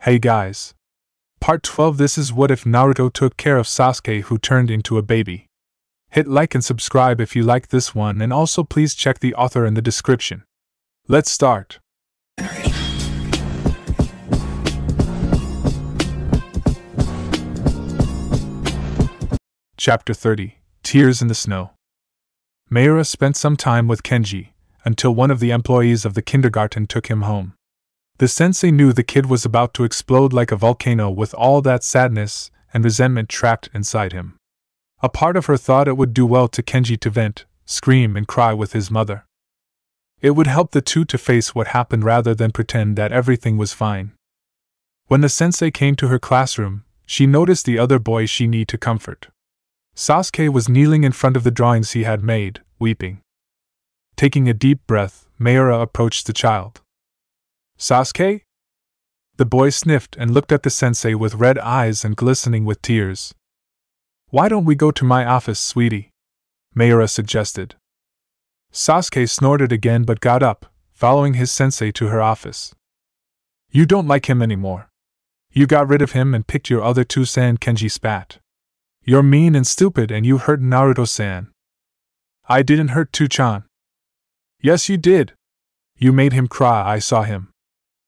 Hey guys. Part 12. This is what if Naruto took care of Sasuke who turned into a baby. Hit like and subscribe if you like this one, and also please check the author in the description. Let's start. Chapter 30. Tears in the Snow. Mayura spent some time with Kenji, until one of the employees of the kindergarten took him home. The sensei knew the kid was about to explode like a volcano with all that sadness and resentment trapped inside him. A part of her thought it would do well to Kenji to vent, scream and cry with his mother. It would help the two to face what happened rather than pretend that everything was fine. When the sensei came to her classroom, she noticed the other boy she needed to comfort. Sasuke was kneeling in front of the drawings he had made, weeping. Taking a deep breath, Mayura approached the child. Sasuke? The boy sniffed and looked at the sensei with red eyes and glistening with tears. Why don't we go to my office, sweetie? Mayura suggested. Sasuke snorted again but got up, following his sensei to her office. You don't like him anymore. You got rid of him and picked your other two-san, Kenji spat. You're mean and stupid and you hurt Naruto-san. I didn't hurt Two-chan. Yes you did. You made him cry, I saw him.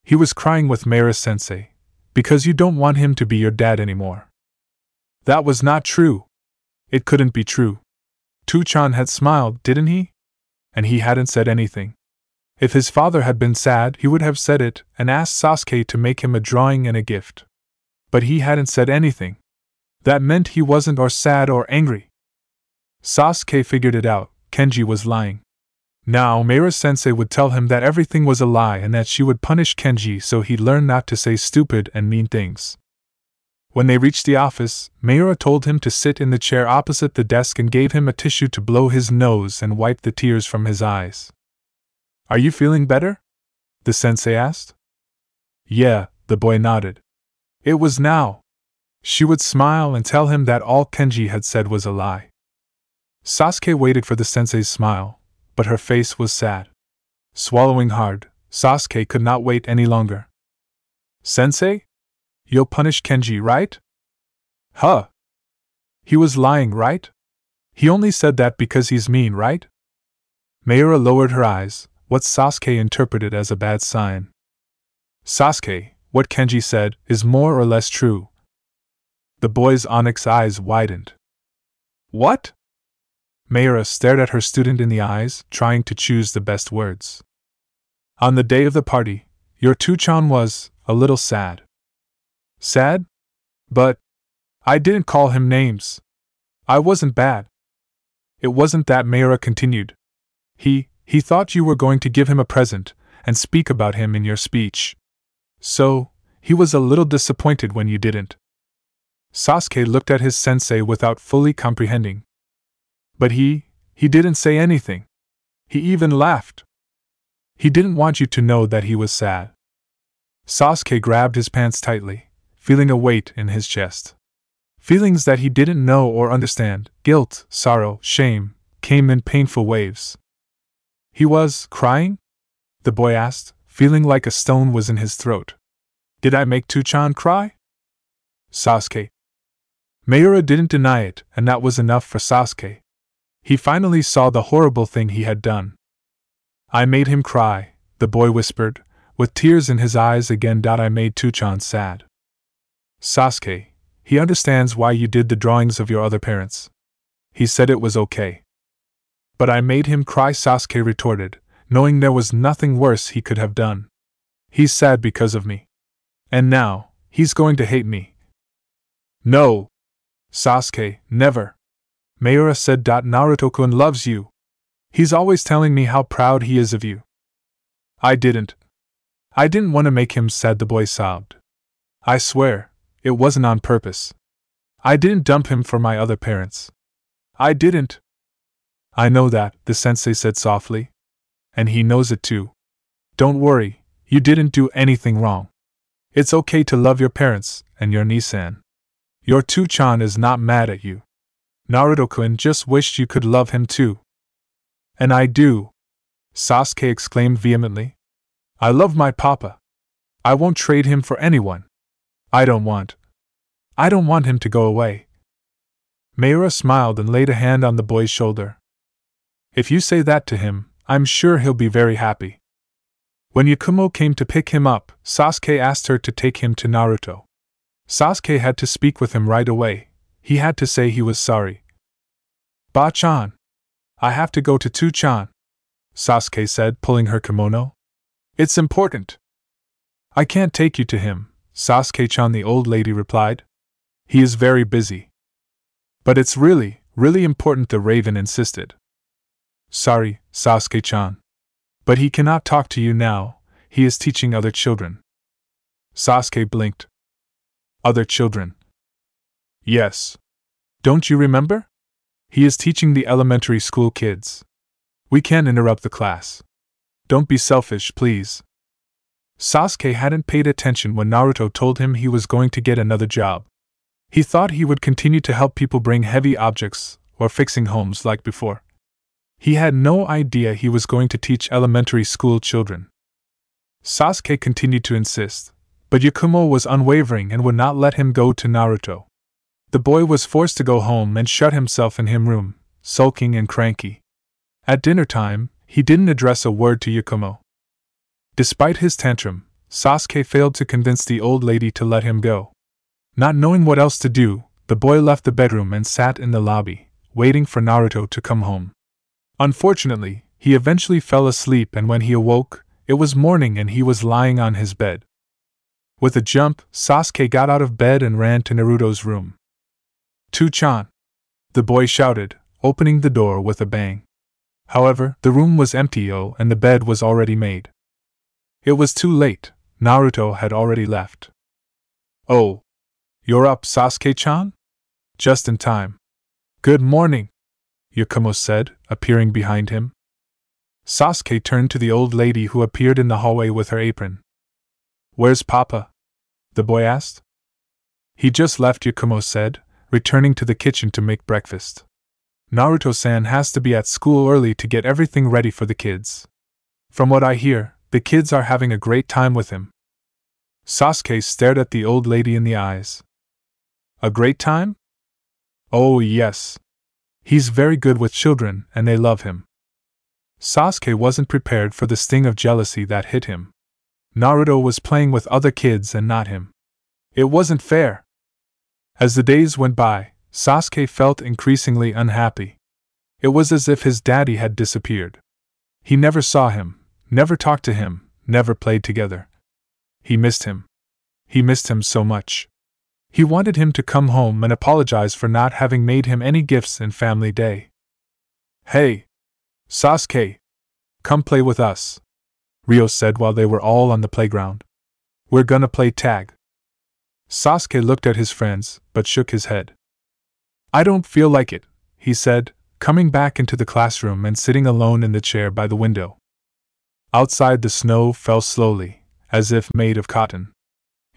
He was crying with Mayura-sensei, because you don't want him to be your dad anymore. That was not true. It couldn't be true. Two-chan had smiled, didn't he? And he hadn't said anything. If his father had been sad, he would have said it and asked Sasuke to make him a drawing and a gift. But he hadn't said anything. That meant he wasn't or sad or angry. Sasuke figured it out, Kenji was lying. Now Mayura-sensei would tell him that everything was a lie and that she would punish Kenji so he'd learn not to say stupid and mean things. When they reached the office, Mayura told him to sit in the chair opposite the desk and gave him a tissue to blow his nose and wipe the tears from his eyes. Are you feeling better? The sensei asked. Yeah, the boy nodded. It was now. She would smile and tell him that all Kenji had said was a lie. Sasuke waited for the sensei's smile, but her face was sad. Swallowing hard, Sasuke could not wait any longer. Sensei? You'll punish Kenji, right? Huh? He was lying, right? He only said that because he's mean, right? Mayura lowered her eyes, what Sasuke interpreted as a bad sign. Sasuke, what Kenji said is more or less true. The boy's onyx eyes widened. What? Mayura stared at her student in the eyes, trying to choose the best words. On the day of the party, your Two-chan was a little sad. Sad? But I didn't call him names. I wasn't bad. It wasn't that, Mayura continued. He thought you were going to give him a present and speak about him in your speech. So, he was a little disappointed when you didn't. Sasuke looked at his sensei without fully comprehending. But he didn't say anything. He even laughed. He didn't want you to know that he was sad. Sasuke grabbed his pants tightly, feeling a weight in his chest. Feelings that he didn't know or understand, guilt, sorrow, shame, came in painful waves. He was crying? The boy asked, feeling like a stone was in his throat. Did I make Two-chan cry? Sasuke. Mayura didn't deny it, and that was enough for Sasuke. He finally saw the horrible thing he had done. I made him cry, the boy whispered, with tears in his eyes again. I made Two-chan sad. Sasuke, he understands why you did the drawings of your other parents. He said it was okay. But I made him cry, Sasuke retorted, knowing there was nothing worse he could have done. He's sad because of me. And now, he's going to hate me. No! Sasuke, never. Mayura said. Naruto-kun loves you. He's always telling me how proud he is of you. I didn't want to make him sad, the boy sobbed. I swear, it wasn't on purpose. I didn't dump him for my other parents. I didn't. I know that, the sensei said softly. And he knows it too. Don't worry, you didn't do anything wrong. It's okay to love your parents and your Nisan. Your Two-chan is not mad at you. Naruto-kun just wished you could love him too. And I do, Sasuke exclaimed vehemently. I love my papa. I won't trade him for anyone. I don't want him to go away. Mayura smiled and laid a hand on the boy's shoulder. If you say that to him, I'm sure he'll be very happy. When Yakumo came to pick him up, Sasuke asked her to take him to Naruto. Sasuke had to speak with him right away. He had to say he was sorry. Ba-chan, I have to go to Tu-chan, Sasuke said, pulling her kimono. It's important. I can't take you to him, Sasuke-chan, the old lady replied. He is very busy. But it's really, really important, the raven insisted. Sorry, Sasuke-chan. But he cannot talk to you now, he is teaching other children. Sasuke blinked. Other children? Yes. Don't you remember? He is teaching the elementary school kids. We can't interrupt the class. Don't be selfish, please. Sasuke hadn't paid attention when Naruto told him he was going to get another job. He thought he would continue to help people bring heavy objects or fixing homes like before. He had no idea he was going to teach elementary school children. Sasuke continued to insist, but Yakumo was unwavering and would not let him go to Naruto. The boy was forced to go home and shut himself in his room, sulking and cranky. At dinner time, he didn't address a word to Yakumo. Despite his tantrum, Sasuke failed to convince the old lady to let him go. Not knowing what else to do, the boy left the bedroom and sat in the lobby, waiting for Naruto to come home. Unfortunately, he eventually fell asleep, and when he awoke, it was morning and he was lying on his bed. With a jump, Sasuke got out of bed and ran to Naruto's room. Tu-chan! The boy shouted, opening the door with a bang. However, the room was empty and the bed was already made. It was too late, Naruto had already left. Oh! You're up, Sasuke-chan? Just in time. Good morning, Yakumo said, appearing behind him. Sasuke turned to the old lady who appeared in the hallway with her apron. Where's Papa? The boy asked. He just left, Yakumo said, returning to the kitchen to make breakfast. Naruto-san has to be at school early to get everything ready for the kids. From what I hear, the kids are having a great time with him. Sasuke stared at the old lady in the eyes. A great time? Oh yes. He's very good with children and they love him. Sasuke wasn't prepared for the sting of jealousy that hit him. Naruto was playing with other kids and not him. It wasn't fair. As the days went by, Sasuke felt increasingly unhappy. It was as if his daddy had disappeared. He never saw him, never talked to him, never played together. He missed him. He missed him so much. He wanted him to come home and apologize for not having made him any gifts in Family Day. Hey! Sasuke! Come play with us, Ryo said while they were all on the playground. We're gonna play tag. Sasuke looked at his friends, but shook his head. I don't feel like it, he said, coming back into the classroom and sitting alone in the chair by the window. Outside the snow fell slowly, as if made of cotton.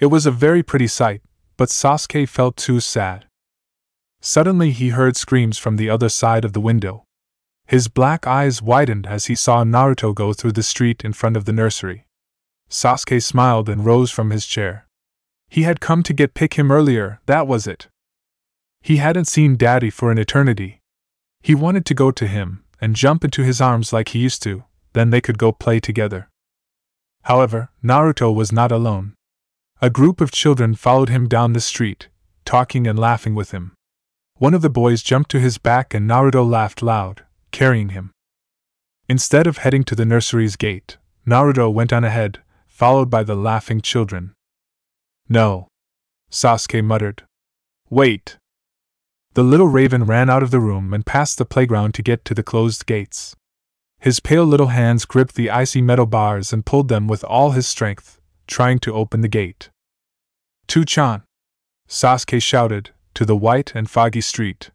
It was a very pretty sight, but Sasuke felt too sad. Suddenly he heard screams from the other side of the window. His black eyes widened as he saw Naruto go through the street in front of the nursery. Sasuke smiled and rose from his chair. He had come to pick him earlier, that was it. He hadn't seen Daddy for an eternity. He wanted to go to him and jump into his arms like he used to, then they could go play together. However, Naruto was not alone. A group of children followed him down the street, talking and laughing with him. One of the boys jumped to his back and Naruto laughed loud, carrying him. Instead of heading to the nursery's gate, Naruto went on ahead, followed by the laughing children. No, Sasuke muttered. Wait. The little raven ran out of the room and past the playground to get to the closed gates. His pale little hands gripped the icy metal bars and pulled them with all his strength, trying to open the gate. Tu-chan! Sasuke shouted, to the white and foggy street.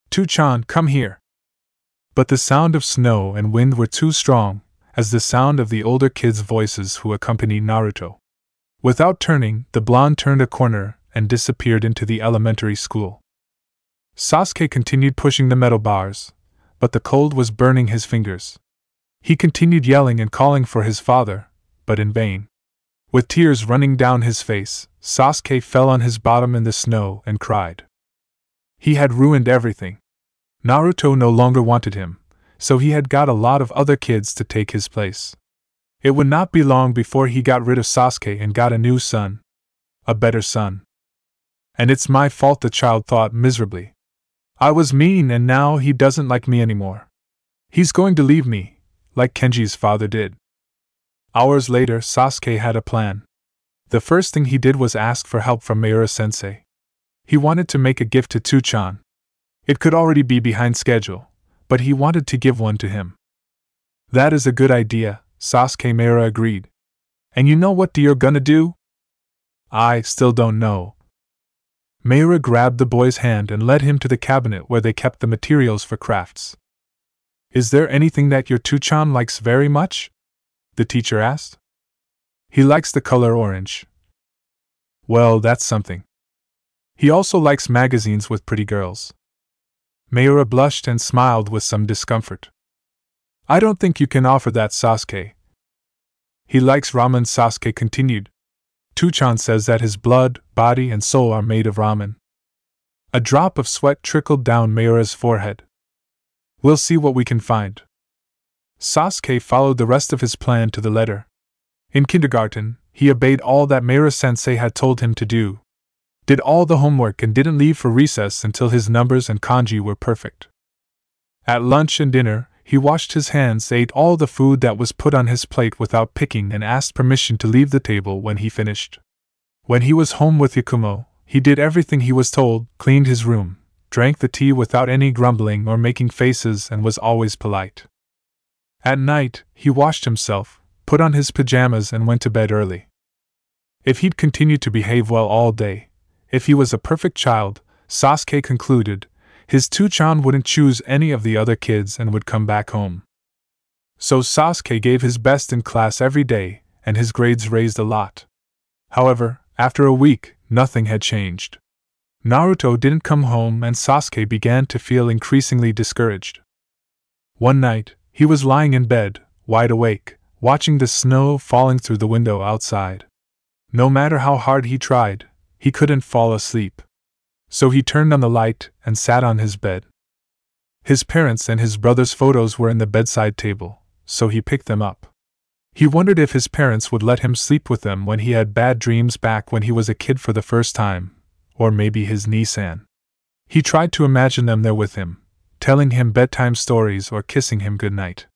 Tu-chan, come here! But the sound of snow and wind were too strong, as the sound of the older kids' voices who accompanied Naruto. Without turning, the blonde turned a corner and disappeared into the elementary school. Sasuke continued pushing the metal bars, but the cold was burning his fingers. He continued yelling and calling for his father, but in vain. With tears running down his face, Sasuke fell on his bottom in the snow and cried. He had ruined everything. Naruto no longer wanted him, so he had got a lot of other kids to take his place. It would not be long before he got rid of Sasuke and got a new son. A better son. And it's my fault, the child thought miserably. I was mean and now he doesn't like me anymore. He's going to leave me, like Kenji's father did. Hours later, Sasuke had a plan. The first thing he did was ask for help from Miura-sensei. He wanted to make a gift to Tsuchan. It could already be behind schedule, but he wanted to give one to him. That is a good idea, Sasuke. Miura agreed. And you know what you're gonna do? I still don't know. Miura grabbed the boy's hand and led him to the cabinet where they kept the materials for crafts. Is there anything that your Tsuchan likes very much? The teacher asked. He likes the color orange. Well, that's something. He also likes magazines with pretty girls. Miura blushed and smiled with some discomfort. I don't think you can offer that, Sasuke. He likes ramen, Sasuke continued. Tsuchan says that his blood, body, and soul are made of ramen. A drop of sweat trickled down Miura's forehead. We'll see what we can find. Sasuke followed the rest of his plan to the letter. In kindergarten, he obeyed all that Miura-sensei had told him to do. Did all the homework and didn't leave for recess until his numbers and kanji were perfect. At lunch and dinner, he washed his hands, ate all the food that was put on his plate without picking, and asked permission to leave the table when he finished. When he was home with Yakumo, he did everything he was told, cleaned his room, drank the tea without any grumbling or making faces, and was always polite. At night, he washed himself, put on his pajamas, and went to bed early. If he'd continued to behave well all day, if he was a perfect child, Sasuke concluded, his Tsuchan wouldn't choose any of the other kids and would come back home. So Sasuke gave his best in class every day, and his grades raised a lot. However, after a week, nothing had changed. Naruto didn't come home and Sasuke began to feel increasingly discouraged. One night, he was lying in bed, wide awake, watching the snow falling through the window outside. No matter how hard he tried, he couldn't fall asleep. So he turned on the light and sat on his bed. His parents' and his brother's photos were in the bedside table, so he picked them up. He wondered if his parents would let him sleep with them when he had bad dreams back when he was a kid for the first time, or maybe his niece Anne. He tried to imagine them there with him, telling him bedtime stories or kissing him goodnight.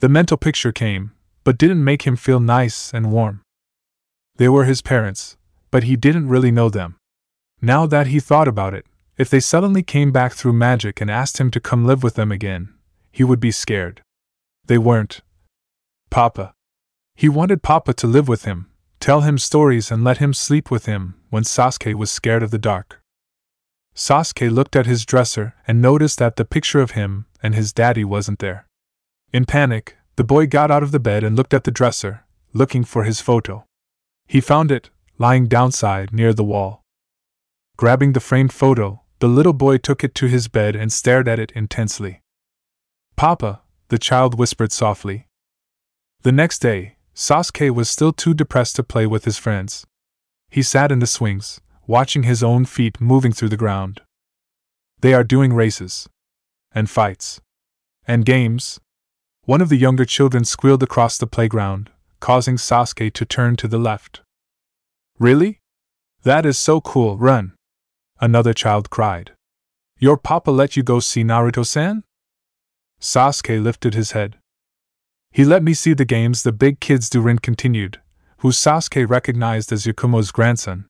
The mental picture came, but didn't make him feel nice and warm. They were his parents, but he didn't really know them. Now that he thought about it, if they suddenly came back through magic and asked him to come live with them again, he would be scared. They weren't. Papa. He wanted Papa to live with him, tell him stories and let him sleep with him when Sasuke was scared of the dark. Sasuke looked at his dresser and noticed that the picture of him and his daddy wasn't there. In panic, the boy got out of the bed and looked at the dresser, looking for his photo. He found it, lying downside near the wall. Grabbing the framed photo, the little boy took it to his bed and stared at it intensely. Papa, the child whispered softly. The next day, Sasuke was still too depressed to play with his friends. He sat in the swings, watching his own feet moving through the ground. They are doing races. And fights. And games. One of the younger children squealed across the playground, causing Sasuke to turn to the left. Really? That is so cool, run! Another child cried. Your papa let you go see Naruto-san? Sasuke lifted his head. He let me see the games the big kids do, Rin continued, who Sasuke recognized as Yakumo's grandson.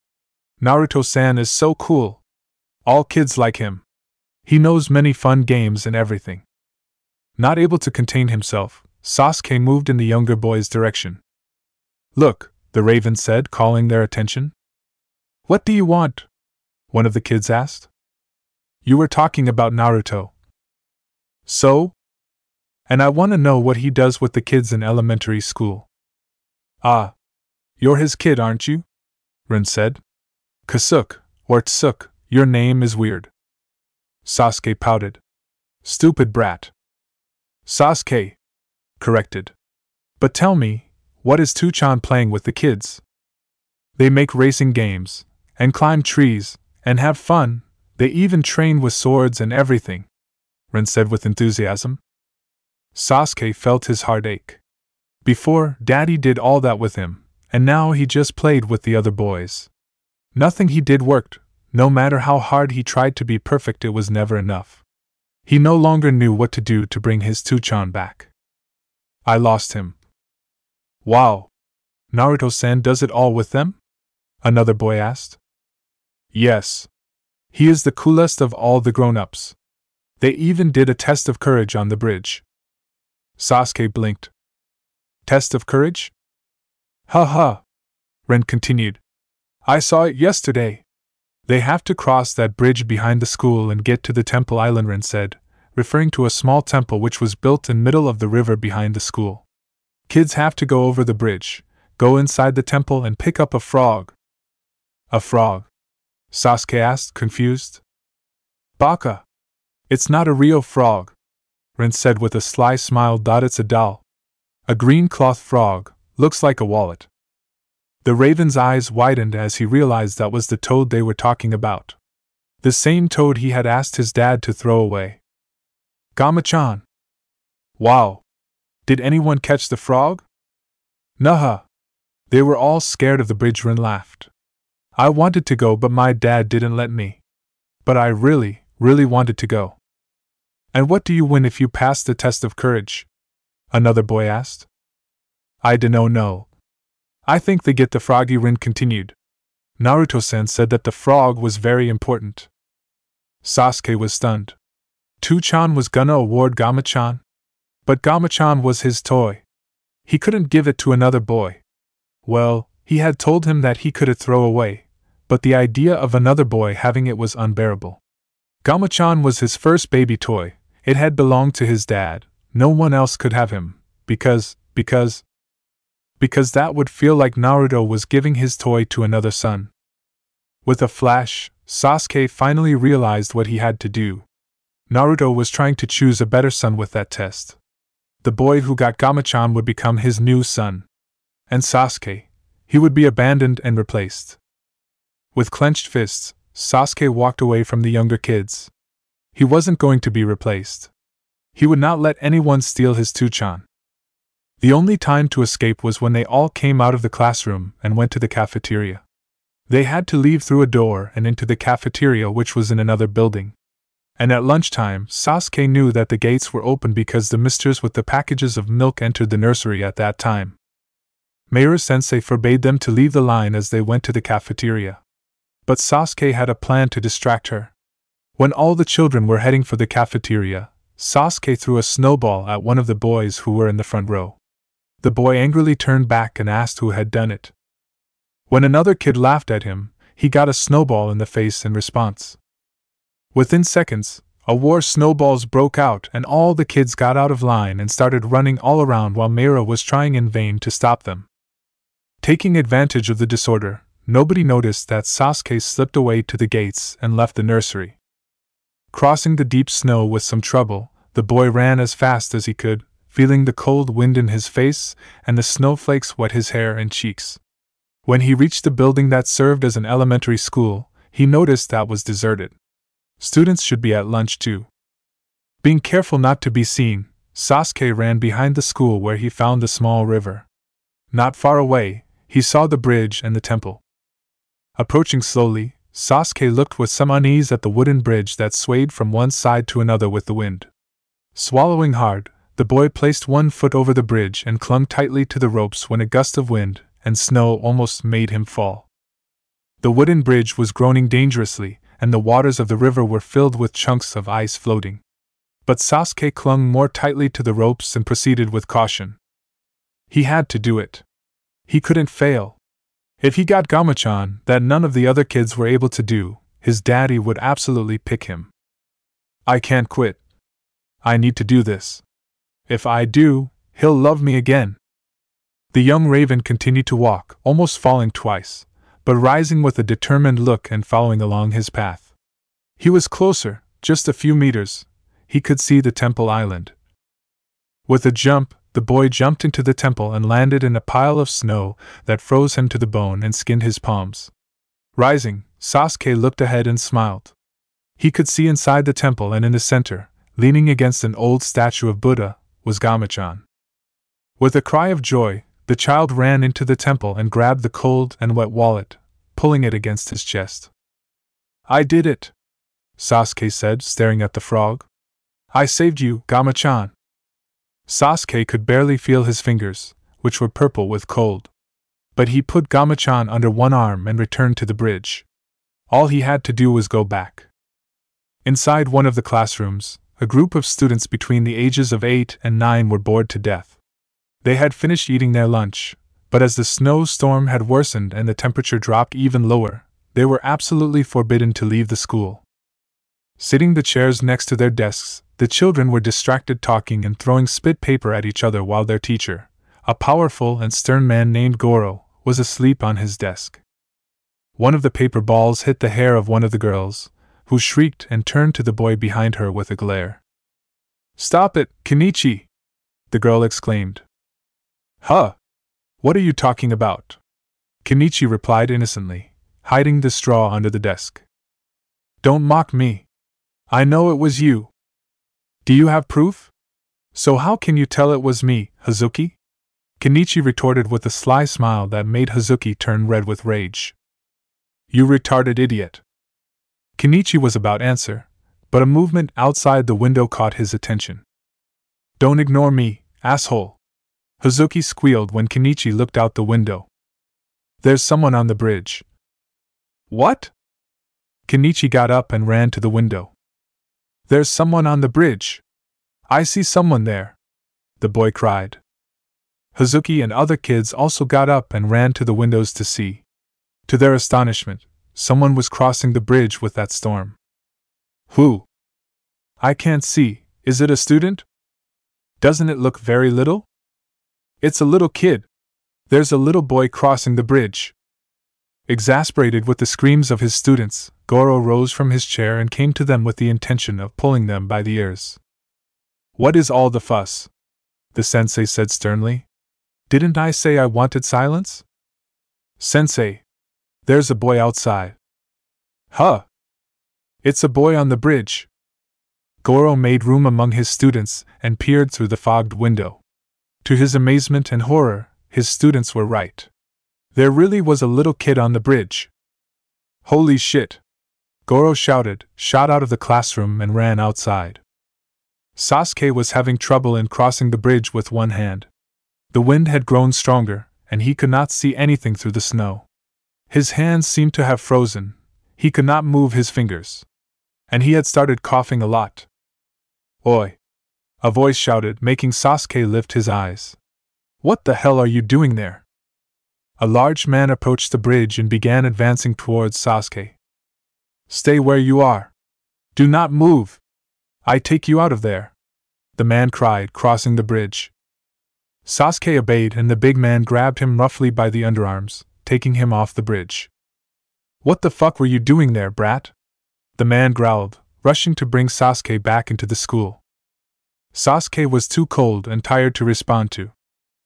Naruto-san is so cool. All kids like him. He knows many fun games and everything. Not able to contain himself, Sasuke moved in the younger boy's direction. Look, the raven said, calling their attention. What do you want? One of the kids asked. You were talking about Naruto. So? And I want to know what he does with the kids in elementary school. Ah. You're his kid, aren't you? Rin said. Kasuk, or Tsuk, your name is weird. Sasuke pouted. Stupid brat. Sasuke corrected. But tell me, What is Tuchan playing with the kids? They make racing games, and climb trees, and have fun. They even train with swords and everything, Ren said with enthusiasm. Sasuke felt his heart ache. Before, Daddy did all that with him, and now he just played with the other boys. Nothing he did worked. No matter how hard he tried to be perfect, it was never enough. He no longer knew what to do to bring his Tuchan back. I lost him. Wow! Naruto-san does it all with them? Another boy asked. Yes. He is the coolest of all the grown-ups. They even did a test of courage on the bridge. Sasuke blinked. Test of courage? Ha ha! Ren continued. I saw it yesterday. They have to cross that bridge behind the school and get to the temple island, Ren said, referring to a small temple which was built in middle of the river behind the school. Kids have to go over the bridge, go inside the temple and pick up a frog. A frog? Sasuke asked, confused. Baka! It's not a real frog, Ren said with a sly smile. It's a doll. A green cloth frog, looks like a wallet. The raven's eyes widened as he realized that was the toad they were talking about. The same toad he had asked his dad to throw away. Gama-chan! Wow! Did anyone catch the frog? Naha! They were all scared of the bridge. Ren laughed. I wanted to go, but my dad didn't let me. But I really wanted to go. And what do you win if you pass the test of courage? Another boy asked. I dunno know. I think they get the froggy. Rin continued. Naruto-san said that the frog was very important. Sasuke was stunned. Tuchan was gonna award Gama-chan? But Gama-chan was his toy. He couldn't give it to another boy. Well, he had told him that he could throw away, but the idea of another boy having it was unbearable. Gama-chan was his first baby toy. It had belonged to his dad. No one else could have him, because that would feel like Naruto was giving his toy to another son. With a flash, Sasuke finally realized what he had to do. Naruto was trying to choose a better son with that test. The boy who got Gama-chan would become his new son. And Sasuke, he would be abandoned and replaced. With clenched fists, Sasuke walked away from the younger kids. He wasn't going to be replaced. He would not let anyone steal his Tuchan. The only time to escape was when they all came out of the classroom and went to the cafeteria. They had to leave through a door and into the cafeteria, which was in another building. And at lunchtime, Sasuke knew that the gates were open because the misters with the packages of milk entered the nursery at that time. Mayura-sensei forbade them to leave the line as they went to the cafeteria. But Sasuke had a plan to distract her. When all the children were heading for the cafeteria, Sasuke threw a snowball at one of the boys who were in the front row. The boy angrily turned back and asked who had done it. When another kid laughed at him, he got a snowball in the face in response. Within seconds, a war of snowballs broke out and all the kids got out of line and started running all around while Mayura was trying in vain to stop them. Taking advantage of the disorder, nobody noticed that Sasuke slipped away to the gates and left the nursery. Crossing the deep snow with some trouble, the boy ran as fast as he could, feeling the cold wind in his face and the snowflakes wet his hair and cheeks. When he reached the building that served as an elementary school, he noticed that was deserted. Students should be at lunch too. Being careful not to be seen, Sasuke ran behind the school where he found the small river. Not far away, he saw the bridge and the temple. Approaching slowly, Sasuke looked with some unease at the wooden bridge that swayed from one side to another with the wind. Swallowing hard, the boy placed one foot over the bridge and clung tightly to the ropes when a gust of wind and snow almost made him fall. The wooden bridge was groaning dangerously, and the waters of the river were filled with chunks of ice floating. But Sasuke clung more tightly to the ropes and proceeded with caution. He had to do it. He couldn't fail. If he got Gama-chan, that none of the other kids were able to do, his daddy would absolutely pick him. I can't quit. I need to do this. If I do, he'll love me again. The young raven continued to walk, almost falling twice, but rising with a determined look and following along his path. He was closer, just a few meters. He could see the temple island. With a jump, The boy jumped into the temple and landed in a pile of snow that froze him to the bone and skinned his palms. Rising, Sasuke looked ahead and smiled. He could see inside the temple, and in the center, leaning against an old statue of Buddha, was Gamachan. With a cry of joy, the child ran into the temple and grabbed the cold and wet wallet, pulling it against his chest. "I did it," Sasuke said, staring at the frog. "I saved you, Gamachan." Sasuke could barely feel his fingers, which were purple with cold. But he put Gamachan under one arm and returned to the bridge. All he had to do was go back. Inside one of the classrooms, a group of students between the ages of 8 and 9 were bored to death. They had finished eating their lunch, but as the snowstorm had worsened and the temperature dropped even lower, they were absolutely forbidden to leave the school. Sitting the chairs next to their desks, the children were distracted talking and throwing spit paper at each other while their teacher, a powerful and stern man named Goro, was asleep on his desk. One of the paper balls hit the hair of one of the girls, who shrieked and turned to the boy behind her with a glare. "Stop it, Kenichi!" the girl exclaimed. "Huh? What are you talking about?" Kenichi replied innocently, hiding the straw under the desk. "Don't mock me. I know it was you. Do you have proof? So how can you tell it was me, Hazuki?" Kenichi retorted with a sly smile that made Hazuki turn red with rage. "You retarded idiot." Kenichi was about to answer, but a movement outside the window caught his attention. "Don't ignore me, asshole," Hazuki squealed when Kenichi looked out the window. "There's someone on the bridge." "What?" Kenichi got up and ran to the window. "There's someone on the bridge. I see someone there," the boy cried. Hazuki and other kids also got up and ran to the windows to see. To their astonishment, someone was crossing the bridge with that storm. "Who?" "I can't see. Is it a student? Doesn't it look very little?" "It's a little kid. There's a little boy crossing the bridge." Exasperated with the screams of his students, Goro rose from his chair and came to them with the intention of pulling them by the ears. "What is all the fuss?" the sensei said sternly. "Didn't I say I wanted silence?" "Sensei, there's a boy outside." "Huh? It's a boy on the bridge." Goro made room among his students and peered through the fogged window. To his amazement and horror, his students were right. There really was a little kid on the bridge. "Holy shit!" Goro shouted, shot out of the classroom and ran outside. Sasuke was having trouble in crossing the bridge with one hand. The wind had grown stronger, and he could not see anything through the snow. His hands seemed to have frozen, he could not move his fingers. And he had started coughing a lot. "Oi!" a voice shouted, making Sasuke lift his eyes. "What the hell are you doing there?" A large man approached the bridge and began advancing towards Sasuke. "Stay where you are. Do not move. I take you out of there," the man cried, crossing the bridge. Sasuke obeyed, and the big man grabbed him roughly by the underarms, taking him off the bridge. "What the fuck were you doing there, brat?" the man growled, rushing to bring Sasuke back into the school. Sasuke was too cold and tired to respond to.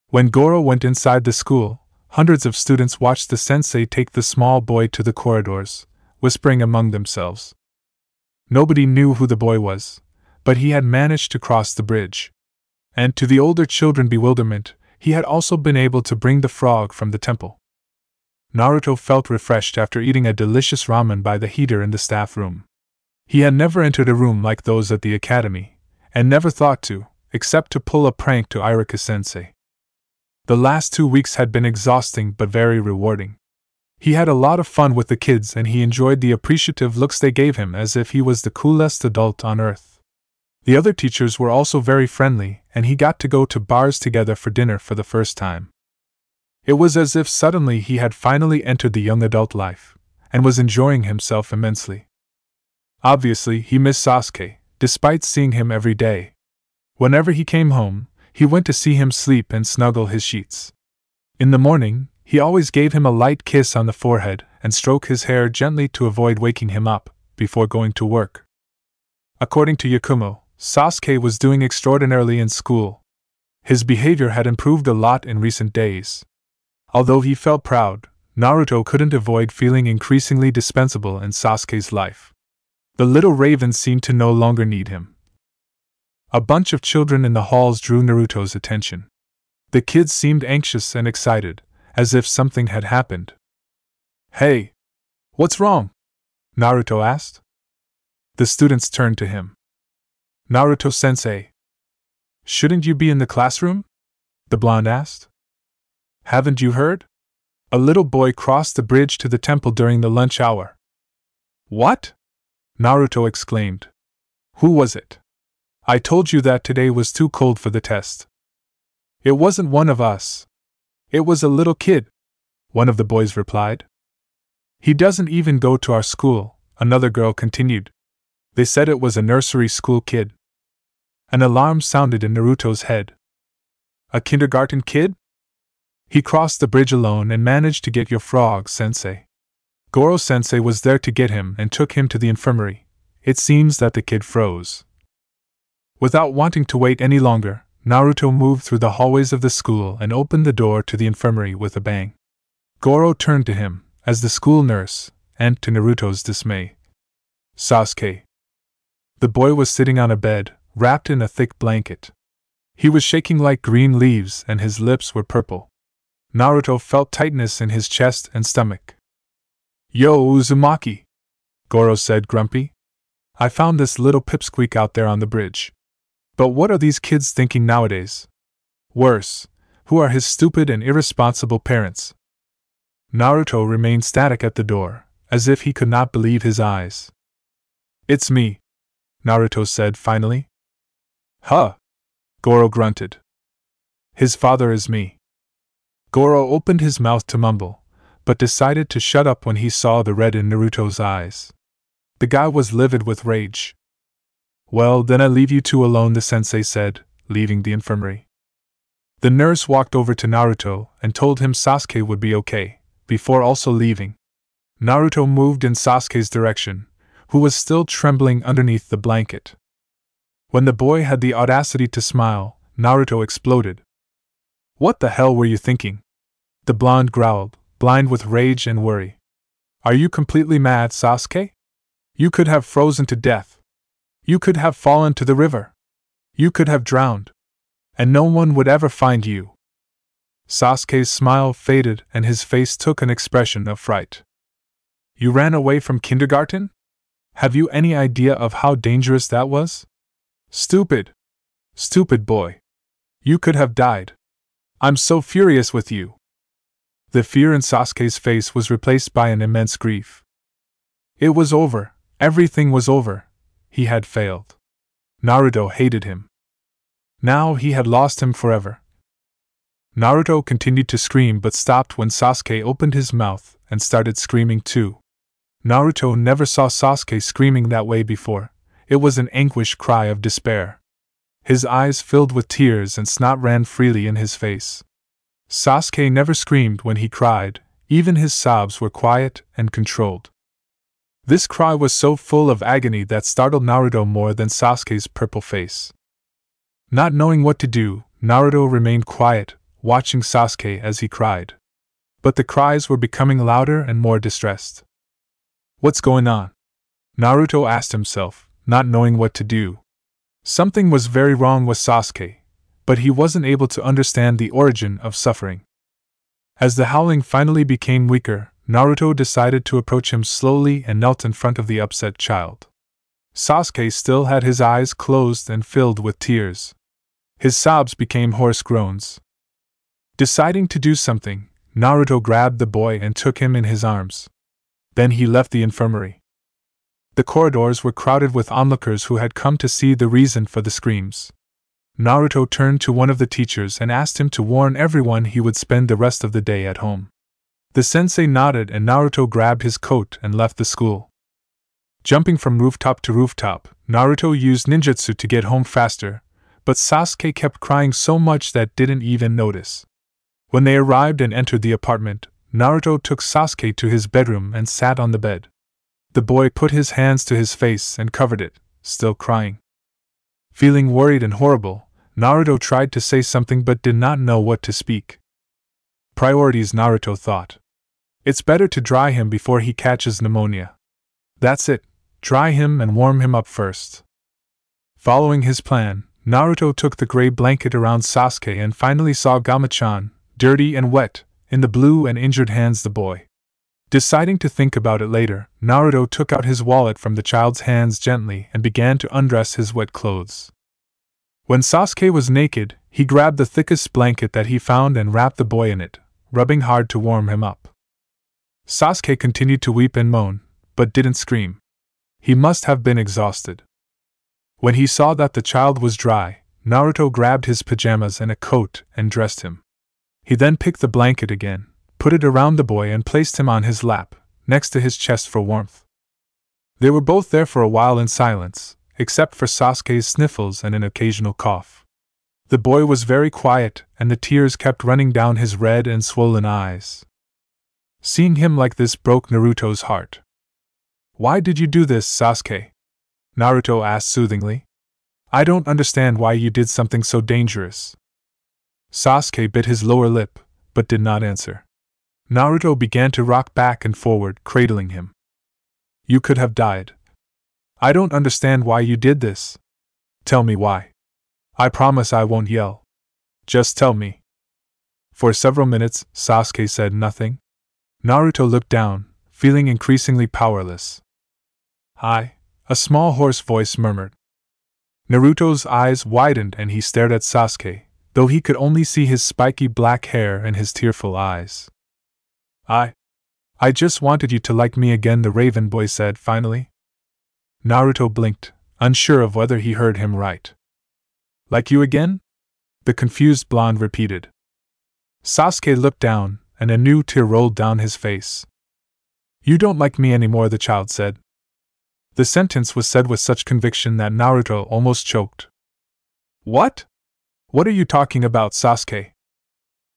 When Goro went inside the school, hundreds of students watched the sensei take the small boy to the corridors, whispering among themselves. Nobody knew who the boy was, but he had managed to cross the bridge. And to the older children's bewilderment, he had also been able to bring the frog from the temple. Naruto felt refreshed after eating a delicious ramen by the heater in the staff room. He had never entered a room like those at the academy, and never thought to, except to pull a prank to Iruka-sensei. The last 2 weeks had been exhausting but very rewarding. He had a lot of fun with the kids, and he enjoyed the appreciative looks they gave him as if he was the coolest adult on earth. The other teachers were also very friendly, and he got to go to bars together for dinner for the first time. It was as if suddenly he had finally entered the young adult life, and was enjoying himself immensely. Obviously, he missed Sasuke, despite seeing him every day. Whenever he came home, he went to see him sleep and snuggle his sheets. In the morning, he always gave him a light kiss on the forehead and stroked his hair gently to avoid waking him up before going to work. According to Yakumo, Sasuke was doing extraordinarily in school. His behavior had improved a lot in recent days. Although he felt proud, Naruto couldn't avoid feeling increasingly dispensable in Sasuke's life. The little raven seemed to no longer need him. A bunch of children in the halls drew Naruto's attention. The kids seemed anxious and excited, as if something had happened. "Hey! What's wrong?" Naruto asked. The students turned to him. "Naruto-sensei, shouldn't you be in the classroom?" the blonde asked. "Haven't you heard? A little boy crossed the bridge to the temple during the lunch hour." "What?" Naruto exclaimed. "Who was it? I told you that today was too cold for the test." "It wasn't one of us. It was a little kid," one of the boys replied. "He doesn't even go to our school," another girl continued. "They said it was a nursery school kid." An alarm sounded in Naruto's head. "A kindergarten kid? He crossed the bridge alone and managed to get your frog, sensei. Goro-sensei was there to get him and took him to the infirmary. It seems that the kid froze." Without wanting to wait any longer, Naruto moved through the hallways of the school and opened the door to the infirmary with a bang. Goro turned to him, as the school nurse, and, to Naruto's dismay, Sasuke. The boy was sitting on a bed, wrapped in a thick blanket. He was shaking like green leaves and his lips were purple. Naruto felt tightness in his chest and stomach. "Yo, Uzumaki," Goro said grumpy. "I found this little pipsqueak out there on the bridge. But what are these kids thinking nowadays? Worse, who are his stupid and irresponsible parents?" Naruto remained static at the door, as if he could not believe his eyes. "It's me," Naruto said finally. "Huh?" Goro grunted. "His father is me." Goro opened his mouth to mumble, but decided to shut up when he saw the red in Naruto's eyes. The guy was livid with rage. "Well, then I leave you two alone," the sensei said, leaving the infirmary. The nurse walked over to Naruto and told him Sasuke would be okay, before also leaving. Naruto moved in Sasuke's direction, who was still trembling underneath the blanket. When the boy had the audacity to smile, Naruto exploded. "What the hell were you thinking?" The blonde growled, blind with rage and worry. "Are you completely mad, Sasuke? You could have frozen to death. You could have fallen to the river. You could have drowned. And no one would ever find you." Sasuke's smile faded and his face took an expression of fright. "You ran away from kindergarten? Have you any idea of how dangerous that was? Stupid! Stupid boy! You could have died. I'm so furious with you." The fear in Sasuke's face was replaced by an immense grief. It was over, everything was over. He had failed. Naruto hated him. Now he had lost him forever. Naruto continued to scream but stopped when Sasuke opened his mouth and started screaming too. Naruto never saw Sasuke screaming that way before. It was an anguished cry of despair. His eyes filled with tears and snot ran freely in his face. Sasuke never screamed when he cried, even his sobs were quiet and controlled. This cry was so full of agony that startled Naruto more than Sasuke's purple face. Not knowing what to do, Naruto remained quiet, watching Sasuke as he cried. But the cries were becoming louder and more distressed. "What's going on?" Naruto asked himself, not knowing what to do. Something was very wrong with Sasuke, but he wasn't able to understand the origin of suffering. As the howling finally became weaker, Naruto decided to approach him slowly and knelt in front of the upset child. Sasuke still had his eyes closed and filled with tears. His sobs became hoarse groans. Deciding to do something, Naruto grabbed the boy and took him in his arms. Then he left the infirmary. The corridors were crowded with onlookers who had come to see the reason for the screams. Naruto turned to one of the teachers and asked him to warn everyone he would spend the rest of the day at home. The sensei nodded and Naruto grabbed his coat and left the school. Jumping from rooftop to rooftop, Naruto used ninjutsu to get home faster, but Sasuke kept crying so much that didn't even notice. When they arrived and entered the apartment, Naruto took Sasuke to his bedroom and sat on the bed. The boy put his hands to his face and covered it, still crying. Feeling worried and horrible, Naruto tried to say something but did not know what to speak. Priorities, Naruto thought. It's better to dry him before he catches pneumonia. That's it, dry him and warm him up first. Following his plan, Naruto took the gray blanket around Sasuke and finally saw Gamachan, dirty and wet, in the blue and injured hands the boy. Deciding to think about it later, Naruto took out his wallet from the child's hands gently and began to undress his wet clothes. When Sasuke was naked, he grabbed the thickest blanket that he found and wrapped the boy in it, rubbing hard to warm him up. Sasuke continued to weep and moan, but didn't scream. He must have been exhausted. When he saw that the child was dry, Naruto grabbed his pajamas and a coat and dressed him. He then picked the blanket again, put it around the boy and placed him on his lap, next to his chest for warmth. They were both there for a while in silence, except for Sasuke's sniffles and an occasional cough. The boy was very quiet, and the tears kept running down his red and swollen eyes. Seeing him like this broke Naruto's heart. "Why did you do this, Sasuke?" Naruto asked soothingly. "I don't understand why you did something so dangerous." Sasuke bit his lower lip, but did not answer. Naruto began to rock back and forward, cradling him. "You could have died. I don't understand why you did this. Tell me why. I promise I won't yell. Just tell me." For several minutes, Sasuke said nothing. Naruto looked down, feeling increasingly powerless. "I," a small hoarse voice murmured. Naruto's eyes widened and he stared at Sasuke, though he could only see his spiky black hair and his tearful eyes. I just wanted you to like me again," the raven boy said finally. Naruto blinked, unsure of whether he heard him right. "Like you again?" the confused blonde repeated. Sasuke looked down, and a new tear rolled down his face. "You don't like me anymore," the child said. The sentence was said with such conviction that Naruto almost choked. "What? What are you talking about, Sasuke?"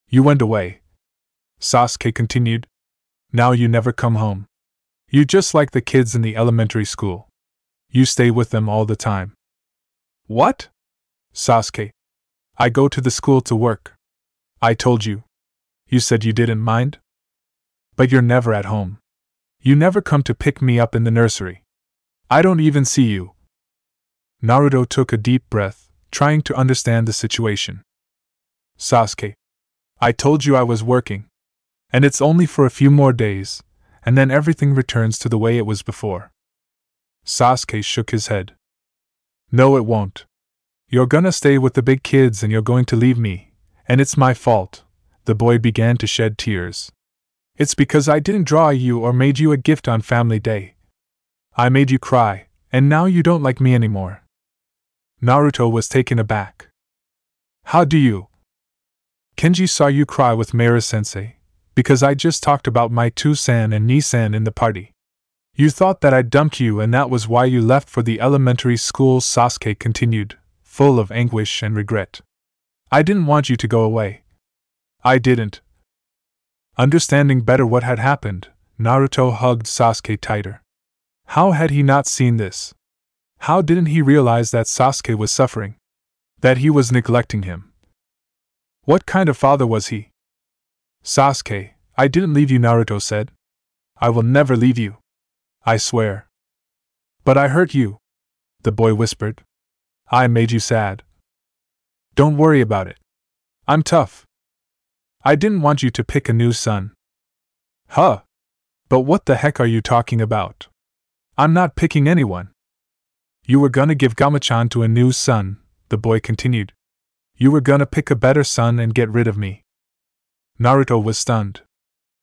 "You went away," Sasuke continued. "Now you never come home. You just like the kids in the elementary school. You stay with them all the time." "What?" "Sasuke. I go to the school to work. I told you. You said you didn't mind? But you're never at home. You never come to pick me up in the nursery. I don't even see you." Naruto took a deep breath, trying to understand the situation. "Sasuke. I told you I was working. And it's only for a few more days, and then everything returns to the way it was before." Sasuke shook his head. "No, it won't. You're gonna stay with the big kids and you're going to leave me, and it's my fault." The boy began to shed tears. "It's because I didn't draw you or made you a gift on Family Day. I made you cry, and now you don't like me anymore." Naruto was taken aback. "How do you?" "Kenji saw you cry with Meira-sensei, because I just talked about my 2-san and Ni-san in the party. You thought that I dumped you and that was why you left for the elementary school," Sasuke continued, full of anguish and regret. "I didn't want you to go away. I didn't." Understanding better what had happened, Naruto hugged Sasuke tighter. How had he not seen this? How didn't he realize that Sasuke was suffering? That he was neglecting him? What kind of father was he? "Sasuke, I didn't leave you," Naruto said. "I will never leave you. I swear." "But I hurt you," the boy whispered. "I made you sad." "Don't worry about it. I'm tough. I didn't want you to pick a new son." "Huh? But what the heck are you talking about? I'm not picking anyone." "You were gonna give Gamachan to a new son," the boy continued. "You were gonna pick a better son and get rid of me." Naruto was stunned.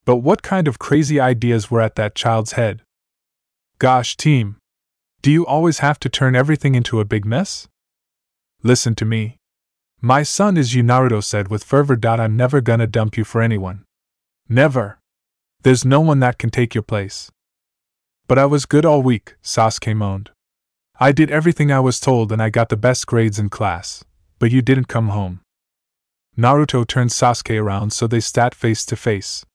But what kind of crazy ideas were at that child's head? "Gosh, team. Do you always have to turn everything into a big mess? Listen to me. My son is you," Naruto said with fervor. "I'm never gonna dump you for anyone. Never. There's no one that can take your place." "But I was good all week," Sasuke moaned. "I did everything I was told and I got the best grades in class, but you didn't come home." Naruto turned Sasuke around so they sat face to face.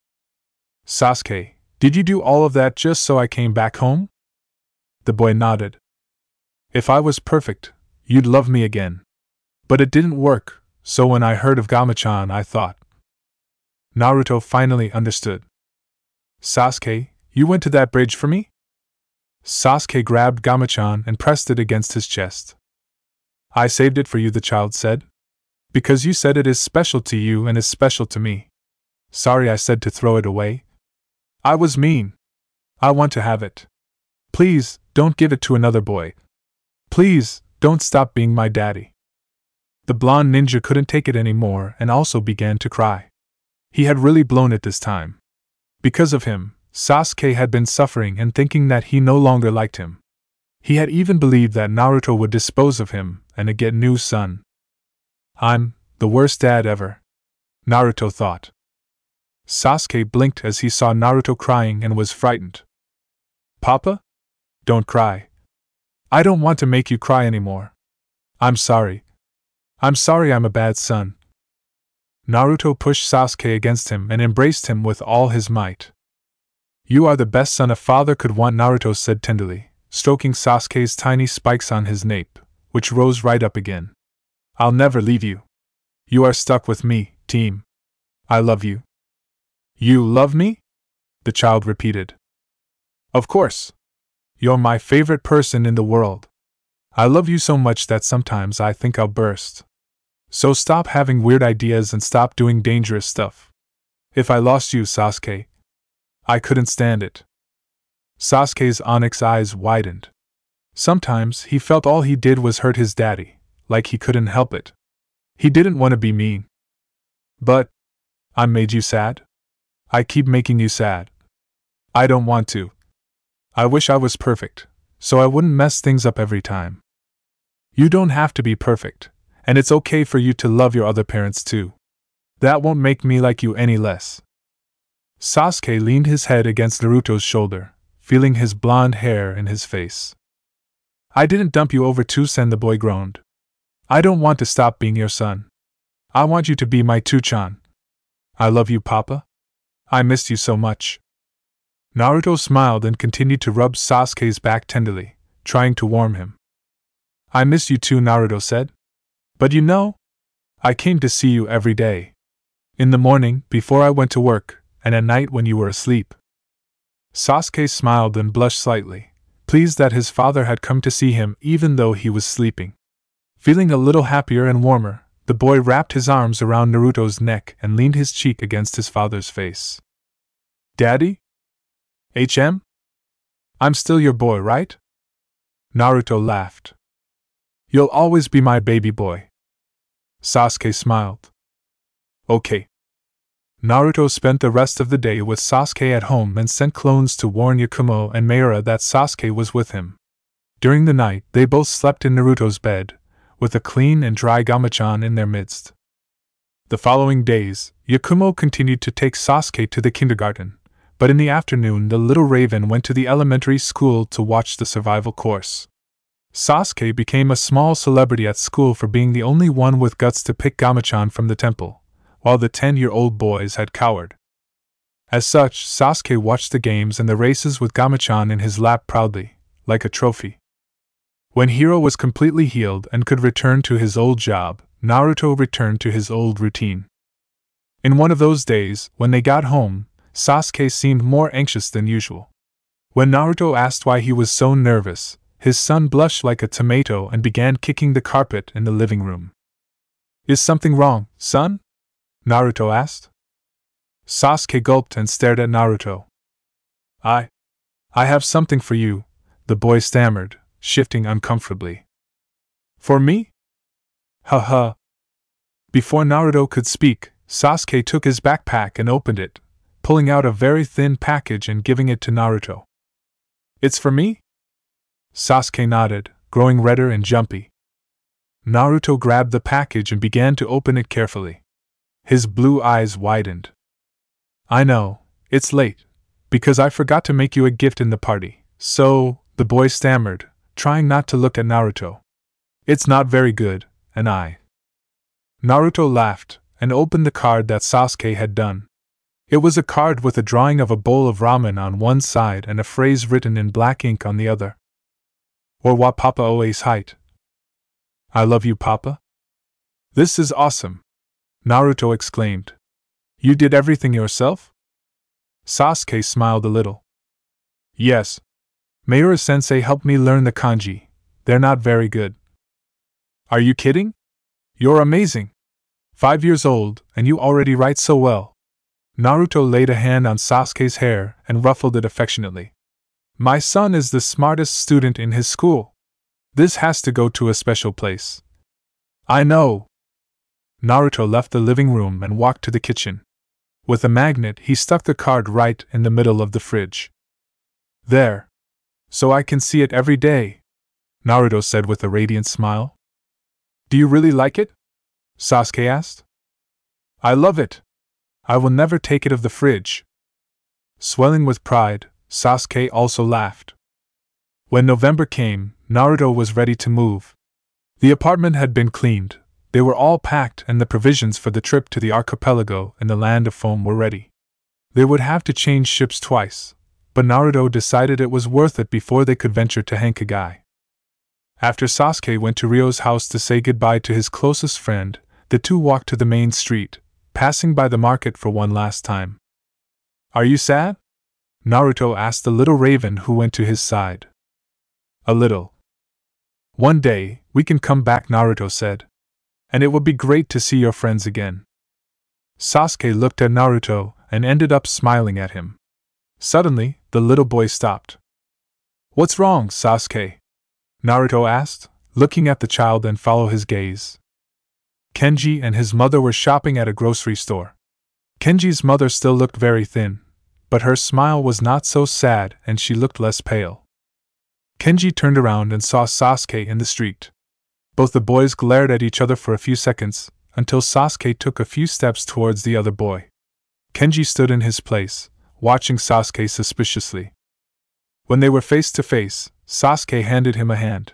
"Sasuke, did you do all of that just so I came back home?" The boy nodded. "If I was perfect, you'd love me again. But it didn't work, so when I heard of Gamachan I thought. Naruto finally understood. Sasuke, you went to that bridge for me? Sasuke grabbed Gamachan and pressed it against his chest. I saved it for you, the child said. Because you said it is special to you and is special to me. Sorry, I said to throw it away. I was mean. I want to have it. Please, don't give it to another boy. Please, don't stop being my daddy. The blonde ninja couldn't take it anymore and also began to cry. He had really blown it this time. Because of him, Sasuke had been suffering and thinking that he no longer liked him. He had even believed that Naruto would dispose of him and get new son. I'm the worst dad ever, Naruto thought. Sasuke blinked as he saw Naruto crying and was frightened. Papa? Don't cry. I don't want to make you cry anymore. I'm sorry. I'm sorry I'm a bad son. Naruto pushed Sasuke against him and embraced him with all his might. You are the best son a father could want, Naruto said tenderly, stroking Sasuke's tiny spikes on his nape, which rose right up again. I'll never leave you. You are stuck with me, team. I love you. You love me? The child repeated. Of course. You're my favorite person in the world. I love you so much that sometimes I think I'll burst. So stop having weird ideas and stop doing dangerous stuff. If I lost you, Sasuke, I couldn't stand it. Sasuke's onyx eyes widened. Sometimes he felt all he did was hurt his daddy, like he couldn't help it. He didn't want to be mean. But I made you sad? I keep making you sad. I don't want to. I wish I was perfect, so I wouldn't mess things up every time. You don't have to be perfect, and it's okay for you to love your other parents too. That won't make me like you any less. Sasuke leaned his head against Naruto's shoulder, feeling his blonde hair in his face. I didn't dump you over too, Sen, the boy groaned. I don't want to stop being your son. I want you to be my Tuchan. I love you, Papa. I missed you so much. Naruto smiled and continued to rub Sasuke's back tenderly, trying to warm him. I miss you too, Naruto said. But you know, I came to see you every day. In the morning, before I went to work, and at night when you were asleep. Sasuke smiled and blushed slightly, pleased that his father had come to see him even though he was sleeping. Feeling a little happier and warmer, the boy wrapped his arms around Naruto's neck and leaned his cheek against his father's face. Daddy? I'm still your boy, right? Naruto laughed. You'll always be my baby boy. Sasuke smiled. Okay. Naruto spent the rest of the day with Sasuke at home and sent clones to warn Yakumo and Mayura that Sasuke was with him. During the night, they both slept in Naruto's bed, with a clean and dry Gamachan in their midst. The following days, Yakumo continued to take Sasuke to the kindergarten, but in the afternoon the little raven went to the elementary school to watch the survival course. Sasuke became a small celebrity at school for being the only one with guts to pick Gamachan from the temple, while the 10-year-old boys had cowered. As such, Sasuke watched the games and the races with Gamachan in his lap proudly, like a trophy. When Hiro was completely healed and could return to his old job, Naruto returned to his old routine. In one of those days, when they got home, Sasuke seemed more anxious than usual. When Naruto asked why he was so nervous, his son blushed like a tomato and began kicking the carpet in the living room. Is something wrong, son? Naruto asked. Sasuke gulped and stared at Naruto. I have something for you, the boy stammered, shifting uncomfortably. For me? Haha. Before Naruto could speak, Sasuke took his backpack and opened it, pulling out a very thin package and giving it to Naruto. It's for me? Sasuke nodded, growing redder and jumpy. Naruto grabbed the package and began to open it carefully. His blue eyes widened. I know, it's late, because I forgot to make you a gift in the party, so, the boy stammered, trying not to look at Naruto. It's not very good, and Naruto laughed, and opened the card that Sasuke had done. It was a card with a drawing of a bowl of ramen on one side and a phrase written in black ink on the other. Or wa Papa always height. I love you, Papa? This is awesome! Naruto exclaimed. You did everything yourself? Sasuke smiled a little. Yes. Mayura-sensei helped me learn the kanji. They're not very good. Are you kidding? You're amazing! 5 years old, and you already write so well. Naruto laid a hand on Sasuke's hair and ruffled it affectionately. My son is the smartest student in his school. This has to go to a special place. I know. Naruto left the living room and walked to the kitchen. With a magnet, he stuck the card right in the middle of the fridge. There. So I can see it every day, Naruto said with a radiant smile. Do you really like it? Sasuke asked. I love it. I will never take it of the fridge. Swelling with pride, Sasuke also laughed. When November came, Naruto was ready to move. The apartment had been cleaned, they were all packed, and the provisions for the trip to the archipelago in the land of foam were ready. They would have to change ships twice, but Naruto decided it was worth it before they could venture to Hankagai. After Sasuke went to Ryo's house to say goodbye to his closest friend, the two walked to the main street, passing by the market for one last time. Are you sad? Naruto asked the little raven who went to his side. A little. One day, we can come back, Naruto said. And it will be great to see your friends again. Sasuke looked at Naruto and ended up smiling at him. Suddenly, the little boy stopped. What's wrong, Sasuke? Naruto asked, looking at the child and following his gaze. Kenji and his mother were shopping at a grocery store. Kenji's mother still looked very thin, but her smile was not so sad and she looked less pale. Kenji turned around and saw Sasuke in the street. Both the boys glared at each other for a few seconds, until Sasuke took a few steps towards the other boy. Kenji stood in his place, watching Sasuke suspiciously. When they were face to face, Sasuke handed him a hand.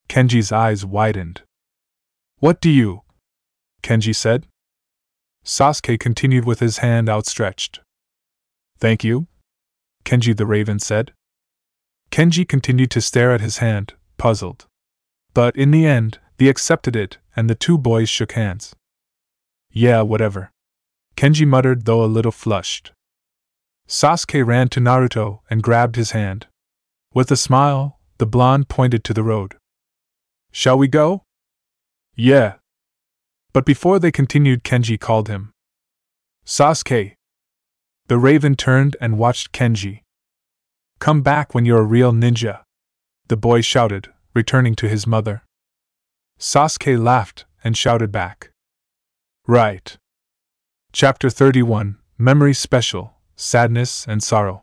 Kenji's eyes widened. What do you? Kenji said. Sasuke continued with his hand outstretched. Thank you? Kenji the Raven said. Kenji continued to stare at his hand, puzzled. But in the end, they accepted it, and the two boys shook hands. Yeah, whatever. Kenji muttered, though a little flushed. Sasuke ran to Naruto and grabbed his hand. With a smile, the blonde pointed to the road. Shall we go? Yeah. But before they continued, Kenji called him. Sasuke. The Raven turned and watched Kenji. Come back when you're a real ninja, the boy shouted, returning to his mother. Sasuke laughed and shouted back. Right. Chapter 31, Memory Special, Sadness and Sorrow.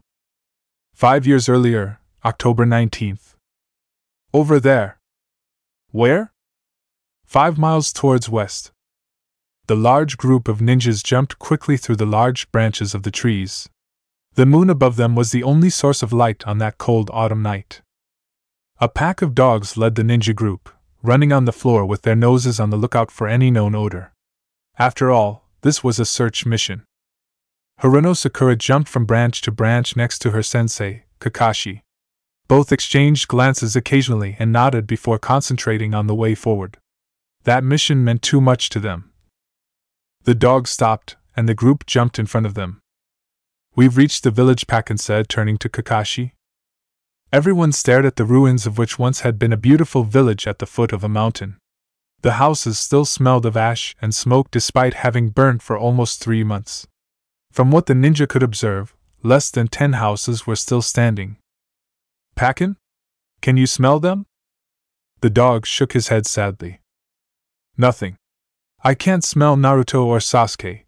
5 years earlier, October 19th. Over there. Where? 5 miles towards west. The large group of ninjas jumped quickly through the large branches of the trees. The moon above them was the only source of light on that cold autumn night. A pack of dogs led the ninja group, running on the floor with their noses on the lookout for any known odor. After all, this was a search mission. Haruno Sakura jumped from branch to branch next to her sensei, Kakashi. Both exchanged glances occasionally and nodded before concentrating on the way forward. That mission meant too much to them. The dogs stopped, and the group jumped in front of them. We've reached the village, Pakken said, turning to Kakashi. Everyone stared at the ruins of which once had been a beautiful village at the foot of a mountain. The houses still smelled of ash and smoke despite having burnt for almost 3 months. From what the ninja could observe, less than 10 houses were still standing. Pakken? Can you smell them? The dog shook his head sadly. Nothing. I can't smell Naruto or Sasuke.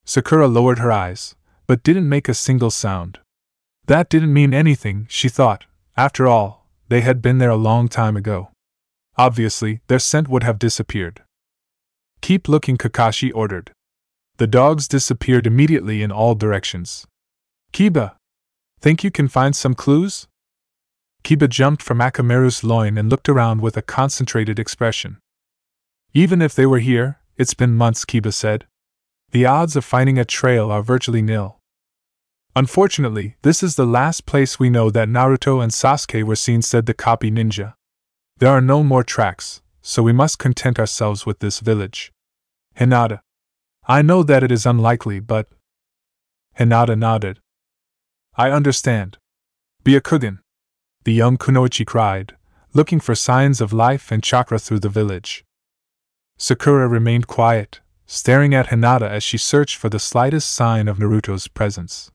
Sakura lowered her eyes, but didn't make a single sound. That didn't mean anything, she thought. After all, they had been there a long time ago. Obviously, their scent would have disappeared. Keep looking, Kakashi ordered. The dogs disappeared immediately in all directions. Kiba! Think you can find some clues? Kiba jumped from Akamaru's loin and looked around with a concentrated expression. Even if they were here, it's been months, Kiba said. The odds of finding a trail are virtually nil. Unfortunately, this is the last place we know that Naruto and Sasuke were seen, said the copy ninja. There are no more tracks, so we must content ourselves with this village. Hinata. I know that it is unlikely, but. Hinata nodded. I understand. Byakugan. The young kunoichi cried, looking for signs of life and chakra through the village. Sakura remained quiet, staring at Hinata as she searched for the slightest sign of Naruto's presence.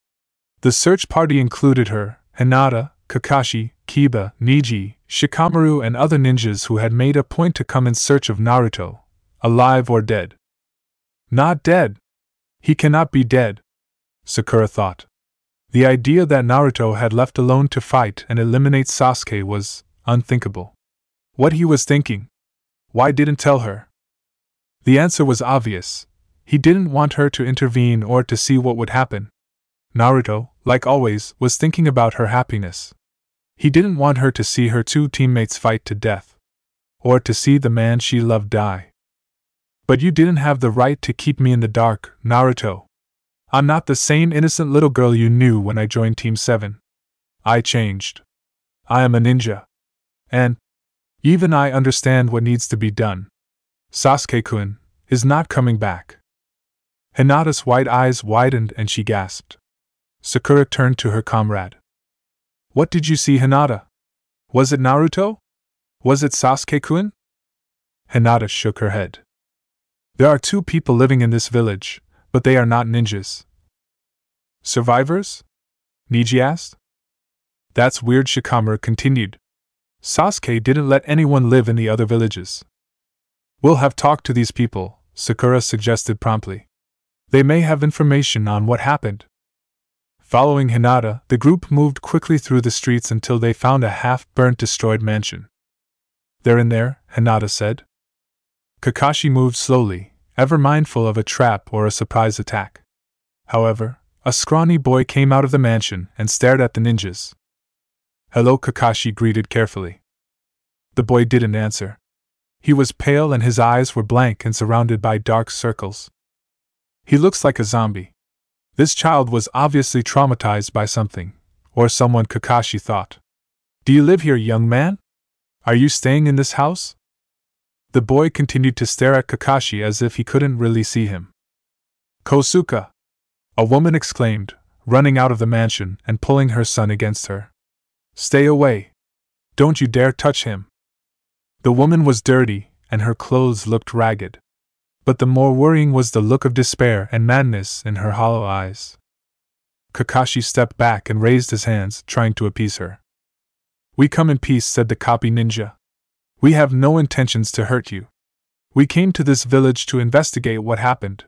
The search party included her, Hinata, Kakashi, Kiba, Neji, Shikamaru, and other ninjas who had made a point to come in search of Naruto, alive or dead. Not dead. He cannot be dead, Sakura thought. The idea that Naruto had left alone to fight and eliminate Sasuke was unthinkable. What he was thinking? Why didn't tell her? The answer was obvious. He didn't want her to intervene or to see what would happen. Naruto, like always, was thinking about her happiness. He didn't want her to see her two teammates fight to death. Or to see the man she loved die. But you didn't have the right to keep me in the dark, Naruto. I'm not the same innocent little girl you knew when I joined Team 7. I changed. I am a ninja. And even I understand what needs to be done. Sasuke-kun is not coming back. Hinata's white eyes widened and she gasped. Sakura turned to her comrade. What did you see, Hinata? Was it Naruto? Was it Sasuke-kun? Hinata shook her head. There are 2 people living in this village, but they are not ninjas. Survivors? Neji asked. That's weird, Shikamaru continued. Sasuke didn't let anyone live in the other villages. We'll have talked to these people, Sakura suggested promptly. They may have information on what happened. Following Hinata, the group moved quickly through the streets until they found a half-burnt, destroyed mansion. They're in there, Hinata said. Kakashi moved slowly, ever mindful of a trap or a surprise attack. However, a scrawny boy came out of the mansion and stared at the ninjas. Hello, Kakashi greeted carefully. The boy didn't answer. He was pale and his eyes were blank and surrounded by dark circles. He looks like a zombie. This child was obviously traumatized by something, or someone, Kakashi thought. Do you live here, young man? Are you staying in this house? The boy continued to stare at Kakashi as if he couldn't really see him. Kosuke! A woman exclaimed, running out of the mansion and pulling her son against her. Stay away! Don't you dare touch him! The woman was dirty, and her clothes looked ragged. But the more worrying was the look of despair and madness in her hollow eyes. Kakashi stepped back and raised his hands, trying to appease her. We come in peace, said the copy ninja. We have no intentions to hurt you. We came to this village to investigate what happened.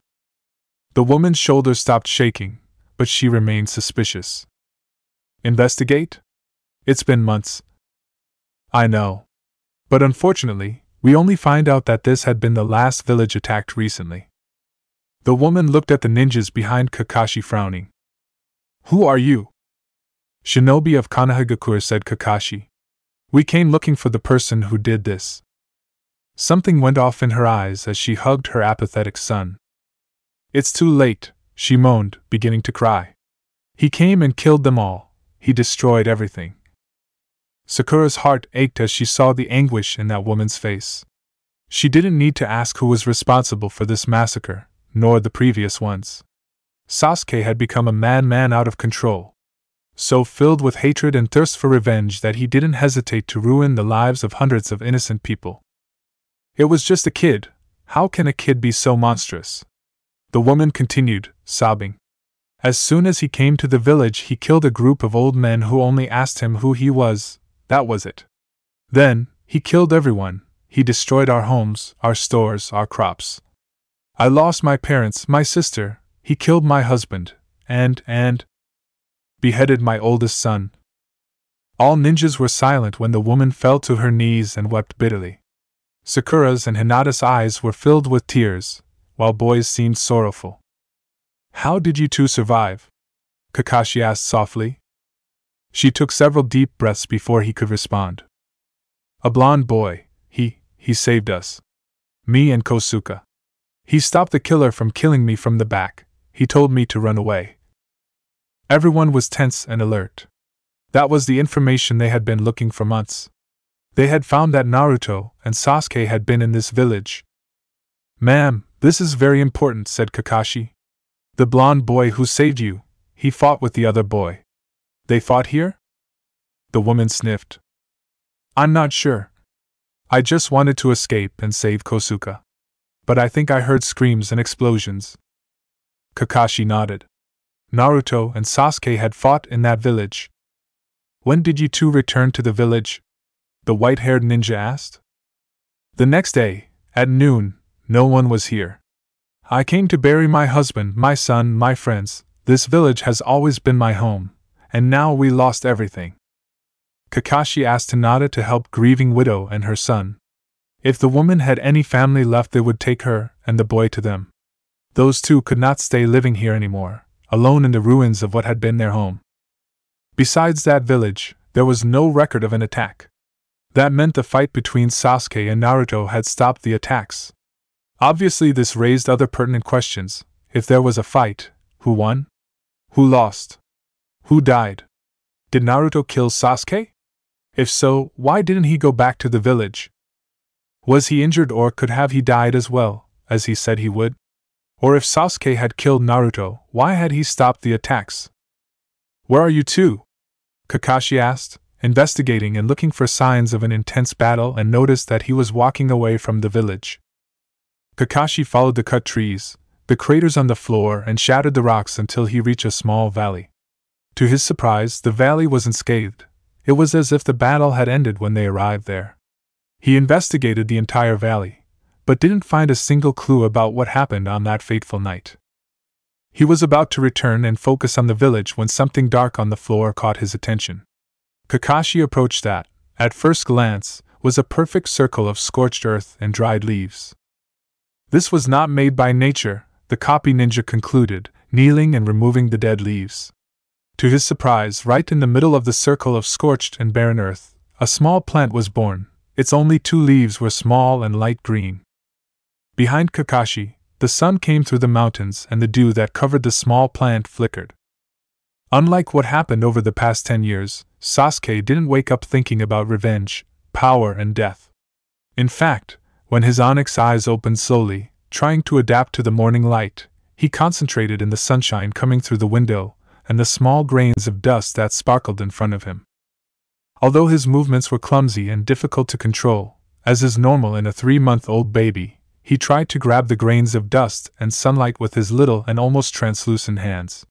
The woman's shoulders stopped shaking, but she remained suspicious. Investigate? It's been months. I know. But unfortunately, we only find out that this had been the last village attacked recently. The woman looked at the ninjas behind Kakashi, frowning. Who are you? Shinobi of Konohagakure, said Kakashi. We came looking for the person who did this. Something went off in her eyes as she hugged her apathetic son. It's too late, she moaned, beginning to cry. He came and killed them all. He destroyed everything. Sakura's heart ached as she saw the anguish in that woman's face. She didn't need to ask who was responsible for this massacre, nor the previous ones. Sasuke had become a madman out of control, so filled with hatred and thirst for revenge that he didn't hesitate to ruin the lives of hundreds of innocent people. It was just a kid. How can a kid be so monstrous? The woman continued, sobbing. As soon as he came to the village, he killed a group of old men who only asked him who he was. That was it. Then, he killed everyone. He destroyed our homes, our stores, our crops. I lost my parents, my sister. He killed my husband, and beheaded my oldest son. All ninjas were silent when the woman fell to her knees and wept bitterly. Sakura's and Hinata's eyes were filled with tears, while boys seemed sorrowful. How did you two survive? Kakashi asked softly. She took several deep breaths before he could respond. A blonde boy, he saved us. Me and Kosuke. He stopped the killer from killing me from the back. He told me to run away. Everyone was tense and alert. That was the information they had been looking for months. They had found that Naruto and Sasuke had been in this village. "Ma'am, this is very important," said Kakashi. "The blonde boy who saved you, he fought with the other boy." "They fought here?" The woman sniffed. "I'm not sure. I just wanted to escape and save Kosuke. But I think I heard screams and explosions." Kakashi nodded. Naruto and Sasuke had fought in that village. "When did you two return to the village?" the white-haired ninja asked. "The next day, at noon. No one was here. I came to bury my husband, my son, my friends. This village has always been my home, and now we lost everything." Kakashi asked Hinata to help grieving widow and her son. If the woman had any family left, they would take her and the boy to them. Those two could not stay living here anymore, alone in the ruins of what had been their home. Besides that village, there was no record of an attack. That meant the fight between Sasuke and Naruto had stopped the attacks. Obviously, this raised other pertinent questions. If there was a fight, who won? Who lost? Who died? Did Naruto kill Sasuke? If so, why didn't he go back to the village? Was he injured, or could have he died as well, as he said he would? Or if Sasuke had killed Naruto, why had he stopped the attacks? "Where are you two?" Kakashi asked, investigating and looking for signs of an intense battle, and noticed that he was walking away from the village. Kakashi followed the cut trees, the craters on the floor, and shattered the rocks until he reached a small valley. To his surprise, the valley was unscathed. It was as if the battle had ended when they arrived there. He investigated the entire valley, but didn't find a single clue about what happened on that fateful night. He was about to return and focus on the village when something dark on the floor caught his attention. Kakashi approached that, at first glance, was a perfect circle of scorched earth and dried leaves. This was not made by nature, the copy ninja concluded, kneeling and removing the dead leaves. To his surprise, right in the middle of the circle of scorched and barren earth, a small plant was born. Its only 2 leaves were small and light green. Behind Kakashi, the sun came through the mountains and the dew that covered the small plant flickered. Unlike what happened over the past 10 years, Sasuke didn't wake up thinking about revenge, power, and death. In fact, when his onyx eyes opened slowly, trying to adapt to the morning light, he concentrated in the sunshine coming through the window and the small grains of dust that sparkled in front of him. Although his movements were clumsy and difficult to control, as is normal in a 3-month-old baby, he tried to grab the grains of dust and sunlight with his little and almost translucent hands.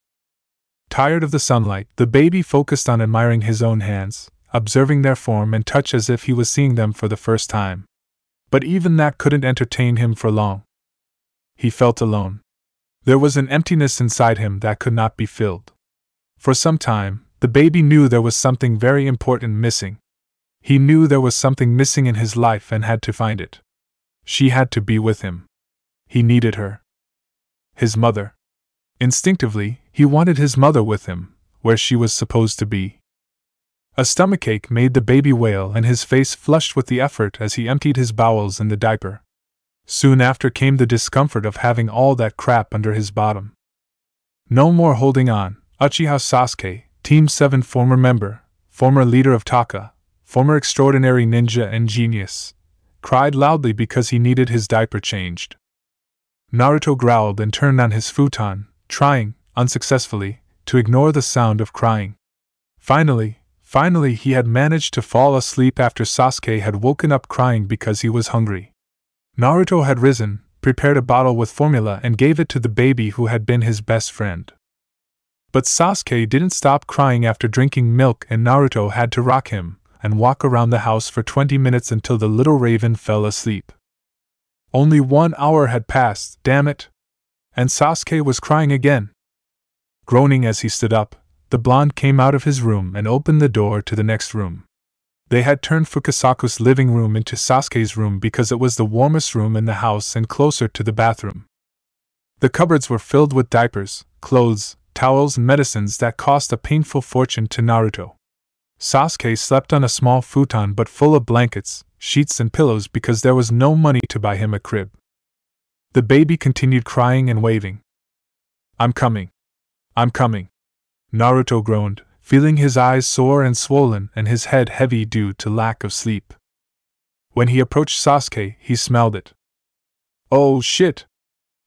Tired of the sunlight, the baby focused on admiring his own hands, observing their form and touch as if he was seeing them for the first time. But even that couldn't entertain him for long. He felt alone. There was an emptiness inside him that could not be filled. For some time, the baby knew there was something very important missing. He knew there was something missing in his life and had to find it. She had to be with him. He needed her. His mother. Instinctively, he wanted his mother with him, where she was supposed to be. A stomachache made the baby wail, and his face flushed with the effort as he emptied his bowels in the diaper. Soon after came the discomfort of having all that crap under his bottom. No more holding on. Uchiha Sasuke, Team 7 former member, former leader of Taka, former extraordinary ninja and genius, cried loudly because he needed his diaper changed. Naruto growled and turned on his futon, trying, unsuccessfully, to ignore the sound of crying. Finally, he had managed to fall asleep after Sasuke had woken up crying because he was hungry. Naruto had risen, prepared a bottle with formula and gave it to the baby who had been his best friend. But Sasuke didn't stop crying after drinking milk, and Naruto had to rock him and walk around the house for 20 minutes until the little raven fell asleep. Only 1 hour had passed, damn it! And Sasuke was crying again. Groaning as he stood up, the blonde came out of his room and opened the door to the next room. They had turned Fukasaku's living room into Sasuke's room because it was the warmest room in the house and closer to the bathroom. The cupboards were filled with diapers, clothes, towels, and medicines that cost a painful fortune to Naruto. Sasuke slept on a small futon but full of blankets, sheets, and pillows because there was no money to buy him a crib. The baby continued crying and waving. I'm coming. Naruto groaned, feeling his eyes sore and swollen and his head heavy due to lack of sleep. When he approached Sasuke, he smelled it. "Oh shit!"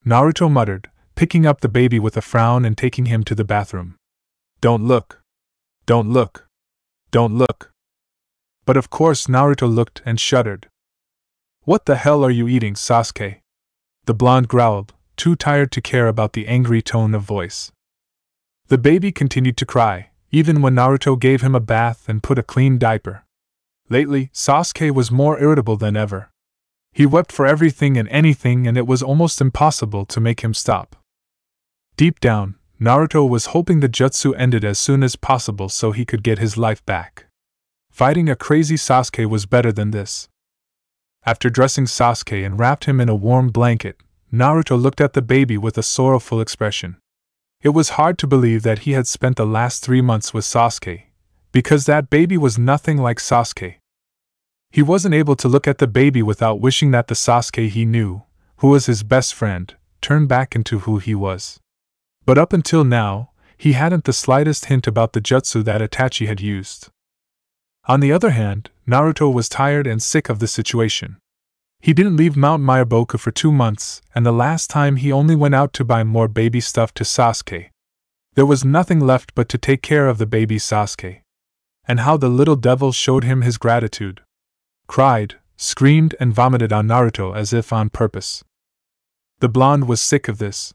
Naruto muttered, picking up the baby with a frown and taking him to the bathroom. "Don't look. Don't look. Don't look." But of course Naruto looked and shuddered. "What the hell are you eating, Sasuke?" The blonde growled, too tired to care about the angry tone of voice. The baby continued to cry, even when Naruto gave him a bath and put a clean diaper. Lately, Sasuke was more irritable than ever. He wept for everything and anything, and it was almost impossible to make him stop. Deep down, Naruto was hoping the jutsu ended as soon as possible so he could get his life back. Fighting a crazy Sasuke was better than this. After dressing Sasuke and wrapped him in a warm blanket, Naruto looked at the baby with a sorrowful expression. It was hard to believe that he had spent the last 3 months with Sasuke, because that baby was nothing like Sasuke. He wasn't able to look at the baby without wishing that the Sasuke he knew, who was his best friend, turned back into who he was. But up until now, he hadn't the slightest hint about the jutsu that Itachi had used. On the other hand, Naruto was tired and sick of the situation. He didn't leave Mount Miyaboku for 2 months, and the last time he only went out to buy more baby stuff to Sasuke. There was nothing left but to take care of the baby Sasuke. And how the little devil showed him his gratitude. Cried, screamed, and vomited on Naruto as if on purpose. The blonde was sick of this.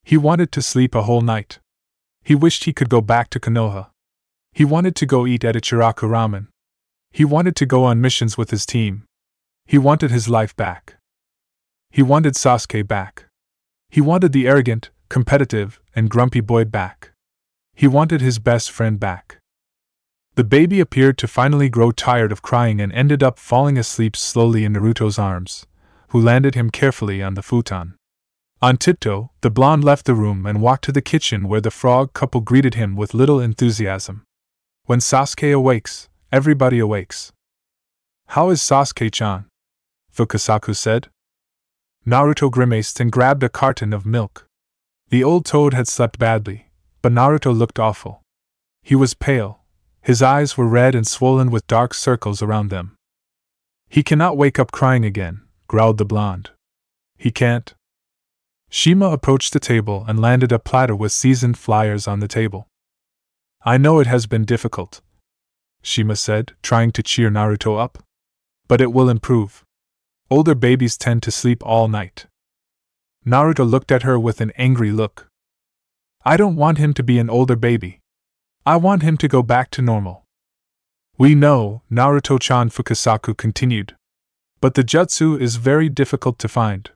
He wanted to sleep a whole night. He wished he could go back to Konoha. He wanted to go eat at Ichiraku ramen. He wanted to go on missions with his team. He wanted his life back. He wanted Sasuke back. He wanted the arrogant, competitive, and grumpy boy back. He wanted his best friend back. The baby appeared to finally grow tired of crying and ended up falling asleep slowly in Naruto's arms, who landed him carefully on the futon. On tiptoe, the blonde left the room and walked to the kitchen where the frog couple greeted him with little enthusiasm. When Sasuke awakes, everybody awakes. "How is Sasuke-chan?" Fukasaku said. Naruto grimaced and grabbed a carton of milk. The old toad had slept badly, but Naruto looked awful. He was pale. His eyes were red and swollen with dark circles around them. "He cannot wake up crying again," growled the blonde. "He can't." Shima approached the table and landed a platter with seasoned flyers on the table. "I know it has been difficult," Shima said, trying to cheer Naruto up. "But it will improve. Older babies tend to sleep all night." Naruto looked at her with an angry look. "I don't want him to be an older baby. I want him to go back to normal." "We know," Naruto-chan, Fukasaku continued. "But the jutsu is very difficult to find.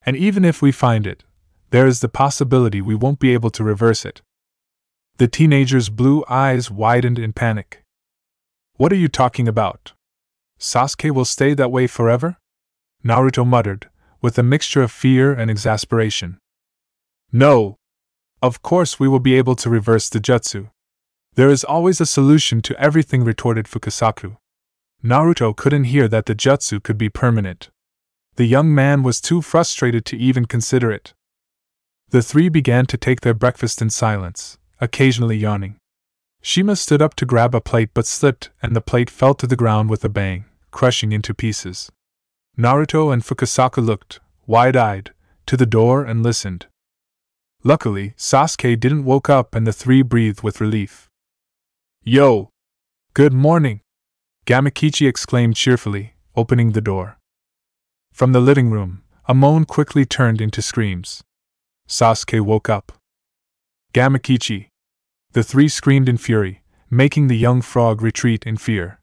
And even if we find it, there is the possibility we won't be able to reverse it." The teenager's blue eyes widened in panic. "What are you talking about? Sasuke will stay that way forever?" Naruto muttered, with a mixture of fear and exasperation. "No. Of course we will be able to reverse the jutsu. There is always a solution to everything," retorted Fukasaku. Naruto couldn't hear that the jutsu could be permanent. The young man was too frustrated to even consider it. The three began to take their breakfast in silence, occasionally yawning. Shima stood up to grab a plate but slipped, and the plate fell to the ground with a bang, crushing into pieces. Naruto and Fukasaku looked, wide-eyed, to the door and listened. Luckily, Sasuke didn't woke up and the three breathed with relief. "Yo! Good morning!" Gamakichi exclaimed cheerfully, opening the door. From the living room, a moan quickly turned into screams. Sasuke woke up. "Gamakichi!" The three screamed in fury, making the young frog retreat in fear.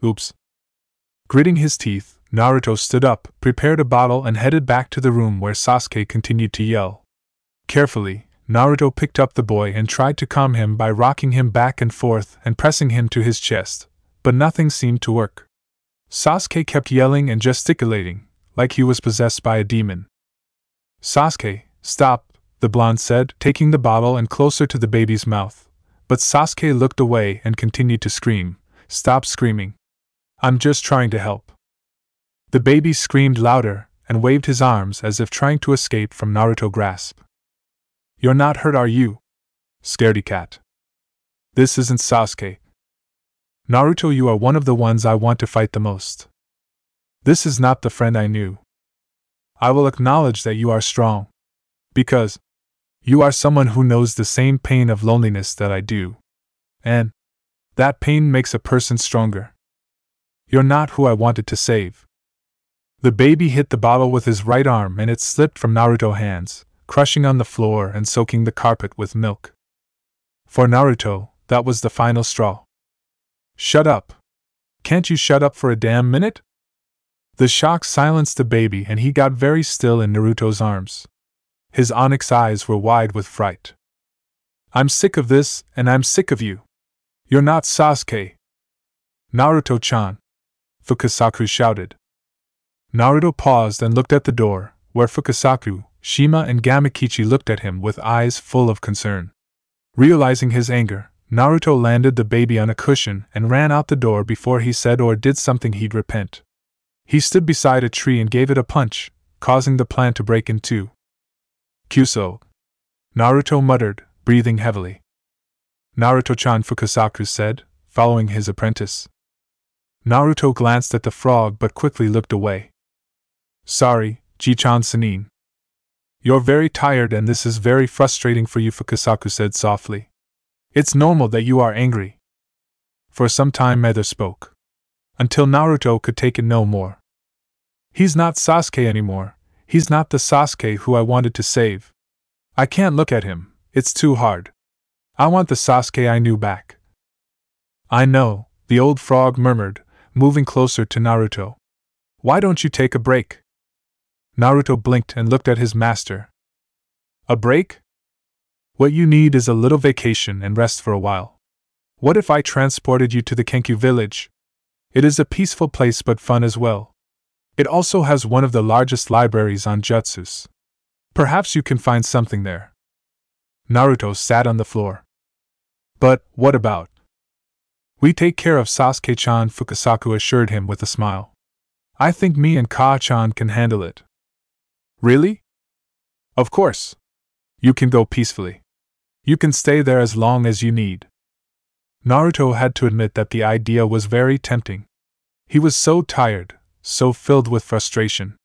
Oops. Gritting his teeth, Naruto stood up, prepared a bottle and headed back to the room where Sasuke continued to yell. Carefully, Naruto picked up the boy and tried to calm him by rocking him back and forth and pressing him to his chest, but nothing seemed to work. Sasuke kept yelling and gesticulating, like he was possessed by a demon. "Sasuke, stop," the blonde said, taking the bottle and closer to the baby's mouth, but Sasuke looked away and continued to scream. "Stop screaming. I'm just trying to help." The baby screamed louder and waved his arms as if trying to escape from Naruto's grasp. "You're not hurt, are you? Scaredy cat. This isn't Sasuke." Naruto, you are one of the ones I want to fight the most. This is not the friend I knew. I will acknowledge that you are strong. Because you are someone who knows the same pain of loneliness that I do. And that pain makes a person stronger. You're not who I wanted to save. The baby hit the bottle with his right arm and it slipped from Naruto's hands, crushing on the floor and soaking the carpet with milk. For Naruto, that was the final straw. Shut up. Can't you shut up for a damn minute? The shock silenced the baby and he got very still in Naruto's arms. His onyx eyes were wide with fright. I'm sick of this, and I'm sick of you. You're not Sasuke. Naruto-chan, Fukasaku shouted. Naruto paused and looked at the door, where Fukasaku, Shima and Gamakichi looked at him with eyes full of concern. Realizing his anger, Naruto landed the baby on a cushion and ran out the door before he said or did something he'd repent. He stood beside a tree and gave it a punch, causing the plant to break in two. Kyuso, Naruto muttered, breathing heavily. Naruto-chan, Fukasaku said, following his apprentice. Naruto glanced at the frog but quickly looked away. Sorry, Ji-chan Sanin. You're very tired and this is very frustrating for you, Fukasaku said softly. It's normal that you are angry. For some time neither spoke. Until Naruto could take it no more. He's not Sasuke anymore. He's not the Sasuke who I wanted to save. I can't look at him, it's too hard. I want the Sasuke I knew back. I know, the old frog murmured, moving closer to Naruto. Why don't you take a break? Naruto blinked and looked at his master. A break? What you need is a little vacation and rest for a while. What if I transported you to the Kenkyu village? It is a peaceful place but fun as well. It also has one of the largest libraries on jutsus. Perhaps you can find something there. Naruto sat on the floor. But, what about? We take care of Sasuke-chan, Fukasaku assured him with a smile. I think me and Ka-chan can handle it. Really? Of course. You can go peacefully. You can stay there as long as you need. Naruto had to admit that the idea was very tempting. He was so tired, so filled with frustration.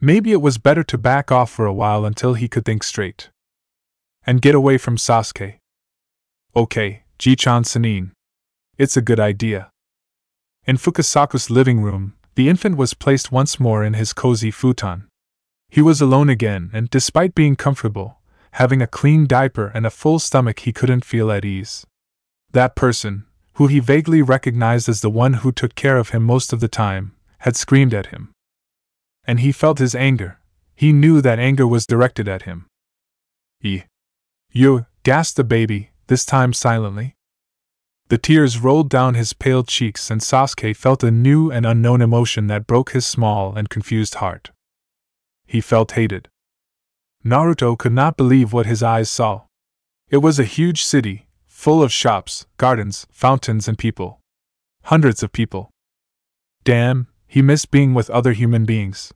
Maybe it was better to back off for a while until he could think straight. And get away from Sasuke. Okay, Ji-chan Sanin. It's a good idea. In Fukasaku's living room, the infant was placed once more in his cozy futon. He was alone again and, despite being comfortable, having a clean diaper and a full stomach, he couldn't feel at ease. That person, who he vaguely recognized as the one who took care of him most of the time, had screamed at him. And he felt his anger. He knew that anger was directed at him. You, gasped the baby, this time silently. The tears rolled down his pale cheeks and Sasuke felt a new and unknown emotion that broke his small and confused heart. He felt hated. Naruto could not believe what his eyes saw. It was a huge city, full of shops, gardens, fountains and people. Hundreds of people. Damn, he missed being with other human beings.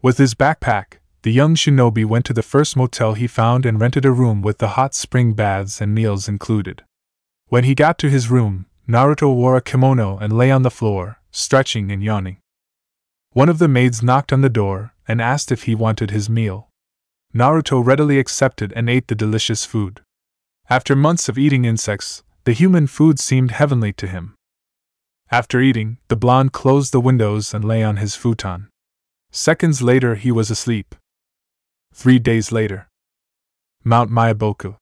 With his backpack, the young shinobi went to the first motel he found and rented a room with the hot spring baths and meals included. When he got to his room, Naruto wore a kimono and lay on the floor, stretching and yawning. One of the maids knocked on the door and asked if he wanted his meal. Naruto readily accepted and ate the delicious food. After months of eating insects, the human food seemed heavenly to him. After eating, the blonde closed the windows and lay on his futon. Seconds later he was asleep. 3 days later. Mount Myaboku.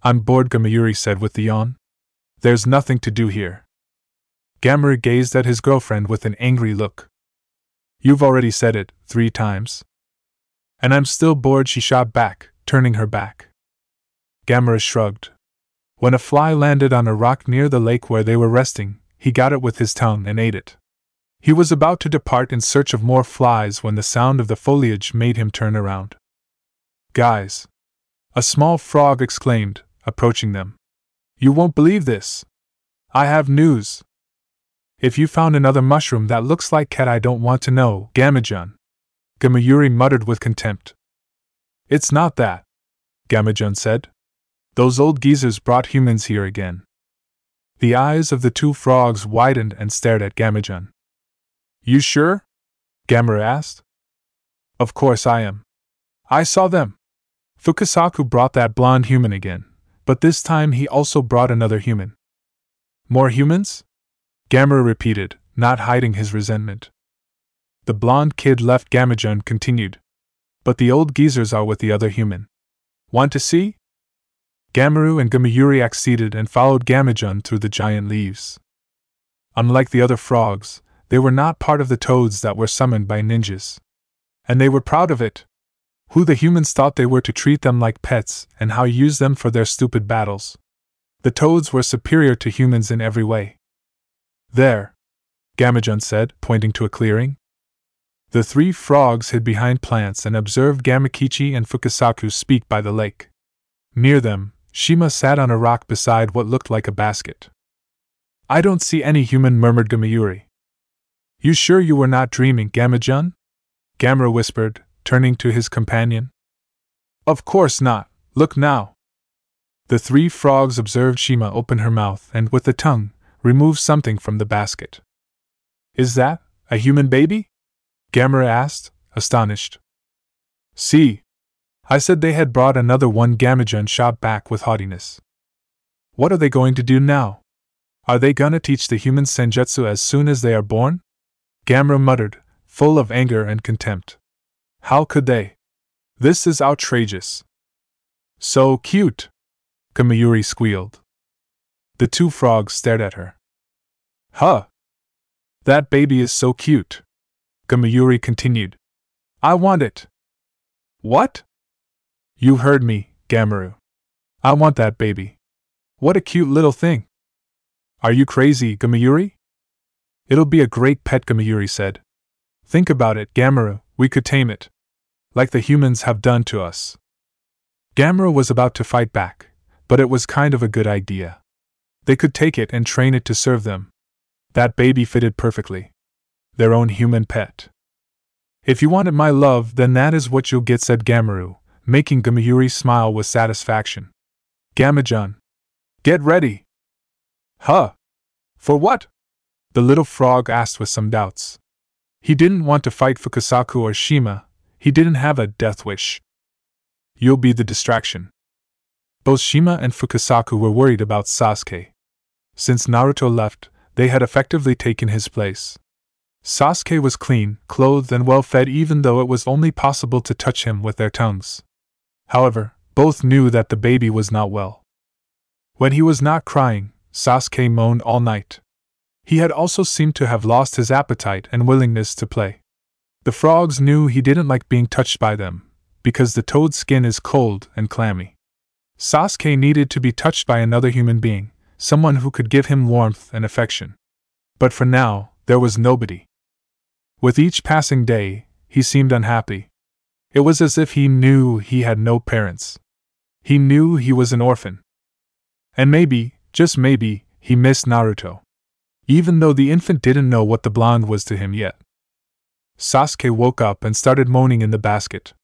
I'm bored, Gamayuri said with a yawn. There's nothing to do here. Gamera gazed at his girlfriend with an angry look. You've already said it 3 times. And I'm still bored, she shot back, turning her back. Gamera shrugged. When a fly landed on a rock near the lake where they were resting, he got it with his tongue and ate it. He was about to depart in search of more flies when the sound of the foliage made him turn around. Guys! A small frog exclaimed, approaching them. You won't believe this! I have news! If you found another mushroom that looks like cat, I don't want to know, Gamejun. Gamayuri muttered with contempt. It's not that, Gamejun said. Those old geezers brought humans here again. The eyes of the two frogs widened and stared at Gamajun. You sure? Gamera asked. Of course I am. I saw them. Fukasaku brought that blonde human again, but this time he also brought another human. More humans? Gamera repeated, not hiding his resentment. The blonde kid left Gamajun continued. But the old geezers are with the other human. Want to see? Gameru and Gamayuri acceded and followed Gamajun through the giant leaves. Unlike the other frogs, they were not part of the toads that were summoned by ninjas. And they were proud of it. Who the humans thought they were to treat them like pets and how use them for their stupid battles. The toads were superior to humans in every way. There, Gamajun said, pointing to a clearing. The three frogs hid behind plants and observed Gamakichi and Fukasaku speak by the lake. Near them, Shima sat on a rock beside what looked like a basket. I don't see any human, murmured Gamayuri. You sure you were not dreaming, Gamajun? Gamera whispered, turning to his companion. Of course not, look now. The three frogs observed Shima open her mouth and, with the tongue, remove something from the basket. Is that a human baby? Gamera asked, astonished. See, I said they had brought another one, Gamajun shot back with haughtiness. What are they going to do now? Are they gonna teach the humans senjutsu as soon as they are born? Gamera muttered, full of anger and contempt. How could they? This is outrageous. So cute! Gamayuri squealed. The two frogs stared at her. Huh! That baby is so cute! Gamayuri continued. I want it! What? You heard me, Gameru. I want that baby. What a cute little thing! Are you crazy, Gamayuri? It'll be a great pet, Gamayuri said. Think about it, Gameru, we could tame it. Like the humans have done to us. Gamera was about to fight back, but it was kind of a good idea. They could take it and train it to serve them. That baby fitted perfectly. Their own human pet. If you wanted my love, then that is what you'll get, said Gameru, making Gamayuri smile with satisfaction. Gamajun. Get ready! Huh? For what? The little frog asked with some doubts. He didn't want to fight Fukasaku or Shima, he didn't have a death wish. You'll be the distraction. Both Shima and Fukasaku were worried about Sasuke. Since Naruto left, they had effectively taken his place. Sasuke was clean, clothed and well-fed, even though it was only possible to touch him with their tongues. However, both knew that the baby was not well. When he was not crying, Sasuke moaned all night. He had also seemed to have lost his appetite and willingness to play. The frogs knew he didn't like being touched by them, because the toad's skin is cold and clammy. Sasuke needed to be touched by another human being, someone who could give him warmth and affection. But for now, there was nobody. With each passing day, he seemed unhappy. It was as if he knew he had no parents. He knew he was an orphan. And maybe, just maybe, he missed Naruto. Even though the infant didn't know what the blonde was to him yet. Sasuke woke up and started moaning in the basket.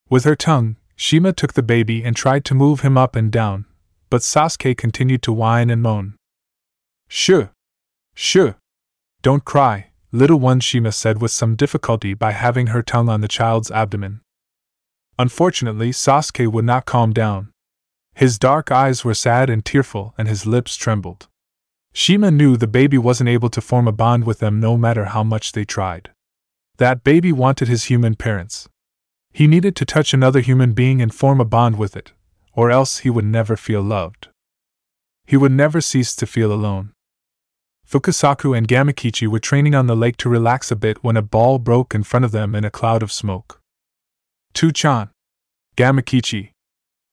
With her tongue, Shima took the baby and tried to move him up and down, but Sasuke continued to whine and moan. Shh! Shh! Don't cry, little one, Shima said with some difficulty by having her tongue on the child's abdomen. Unfortunately, Sasuke would not calm down. His dark eyes were sad and tearful and his lips trembled. Shima knew the baby wasn't able to form a bond with them no matter how much they tried. That baby wanted his human parents. He needed to touch another human being and form a bond with it, or else he would never feel loved. He would never cease to feel alone. Fukasaku and Gamakichi were training on the lake to relax a bit when a ball broke in front of them in a cloud of smoke. Two-chan! Gamakichi!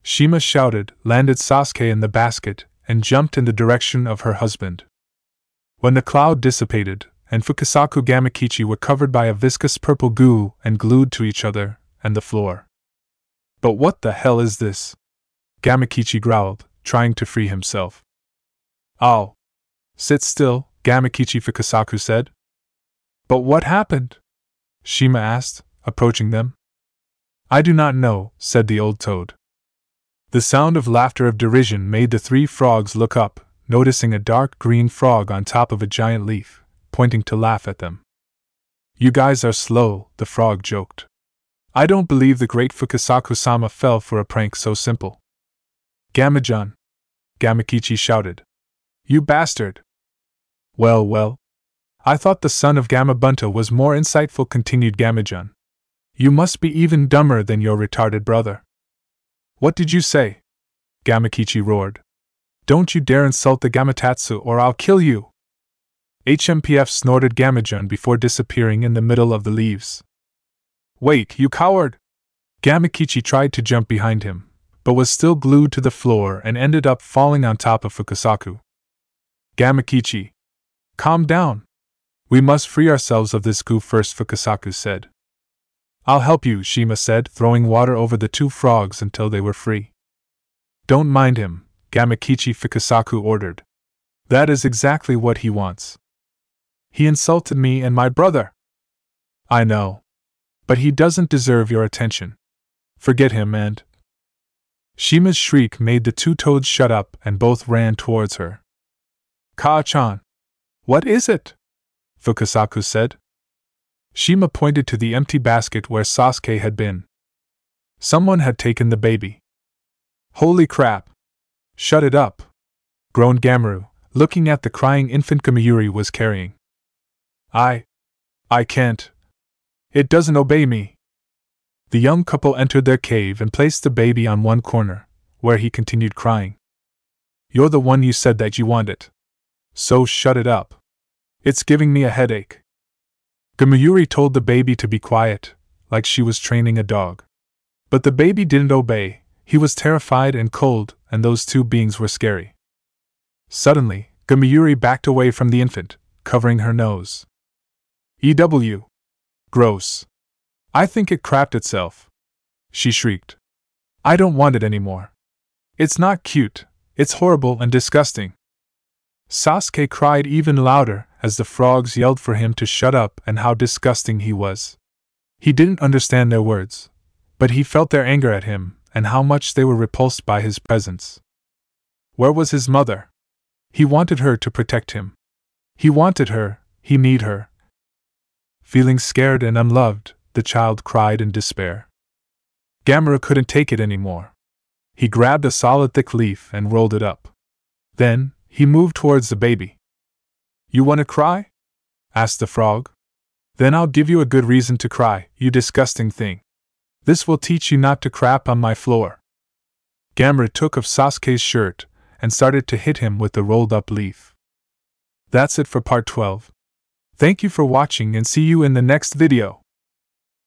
Shima shouted, landed Sasuke in the basket, and jumped in the direction of her husband. When the cloud dissipated, and Fukasaku and Gamakichi were covered by a viscous purple goo and glued to each other and the floor. But what the hell is this? Gamakichi growled, trying to free himself. Ow! Sit still, Gamakichi, Fukasaku said. But what happened? Shima asked, approaching them. I do not know, said the old toad. The sound of laughter of derision made the three frogs look up, noticing a dark green frog on top of a giant leaf, pointing to laugh at them. You guys are slow, the frog joked. I don't believe the great Fukasaku-sama fell for a prank so simple. Gamma-jun! Gamakichi shouted. You bastard! Well. I thought the son of Gamabunta was more insightful, continued Gamma-jun. You must be even dumber than your retarded brother. What did you say? Gamakichi roared. Don't you dare insult the Gamatatsu or I'll kill you! HMPF snorted Gamma-jun before disappearing in the middle of the leaves. Wait, you coward! Gamakichi tried to jump behind him, but was still glued to the floor and ended up falling on top of Fukasaku. Gamakichi! Calm down! We must free ourselves of this goo first, Fukasaku said. I'll help you, Shima said, throwing water over the two frogs until they were free. Don't mind him, Gamakichi, Fukasaku ordered. That is exactly what he wants. He insulted me and my brother. I know. But he doesn't deserve your attention. Forget him and… Shima's shriek made the two toads shut up and both ran towards her. Ka-chan! What is it? Fukasaku said. Shima pointed to the empty basket where Sasuke had been. Someone had taken the baby. Holy crap! Shut it up! Groaned Gamaru, looking at the crying infant Gamayuri was carrying. I can't. It doesn't obey me. The young couple entered their cave and placed the baby on one corner, where he continued crying. You're the one you said that you wanted. So shut it up. It's giving me a headache. Gamayuri told the baby to be quiet, like she was training a dog. But the baby didn't obey. He was terrified and cold, and those two beings were scary. Suddenly, Gamayuri backed away from the infant, covering her nose. EW. Gross. I think it crapped itself. She shrieked. I don't want it anymore. It's not cute, it's horrible and disgusting. Sasuke cried even louder as the frogs yelled for him to shut up and how disgusting he was. He didn't understand their words, but he felt their anger at him and how much they were repulsed by his presence. Where was his mother? He wanted her to protect him. He wanted her, he needed her. Feeling scared and unloved, the child cried in despair. Gamera couldn't take it anymore. He grabbed a solid thick leaf and rolled it up. Then, he moved towards the baby. You want to cry? Asked the frog. Then I'll give you a good reason to cry, you disgusting thing. This will teach you not to crap on my floor. Gamera took off Sasuke's shirt and started to hit him with the rolled up leaf. That's it for part 12. Thank you for watching and see you in the next video.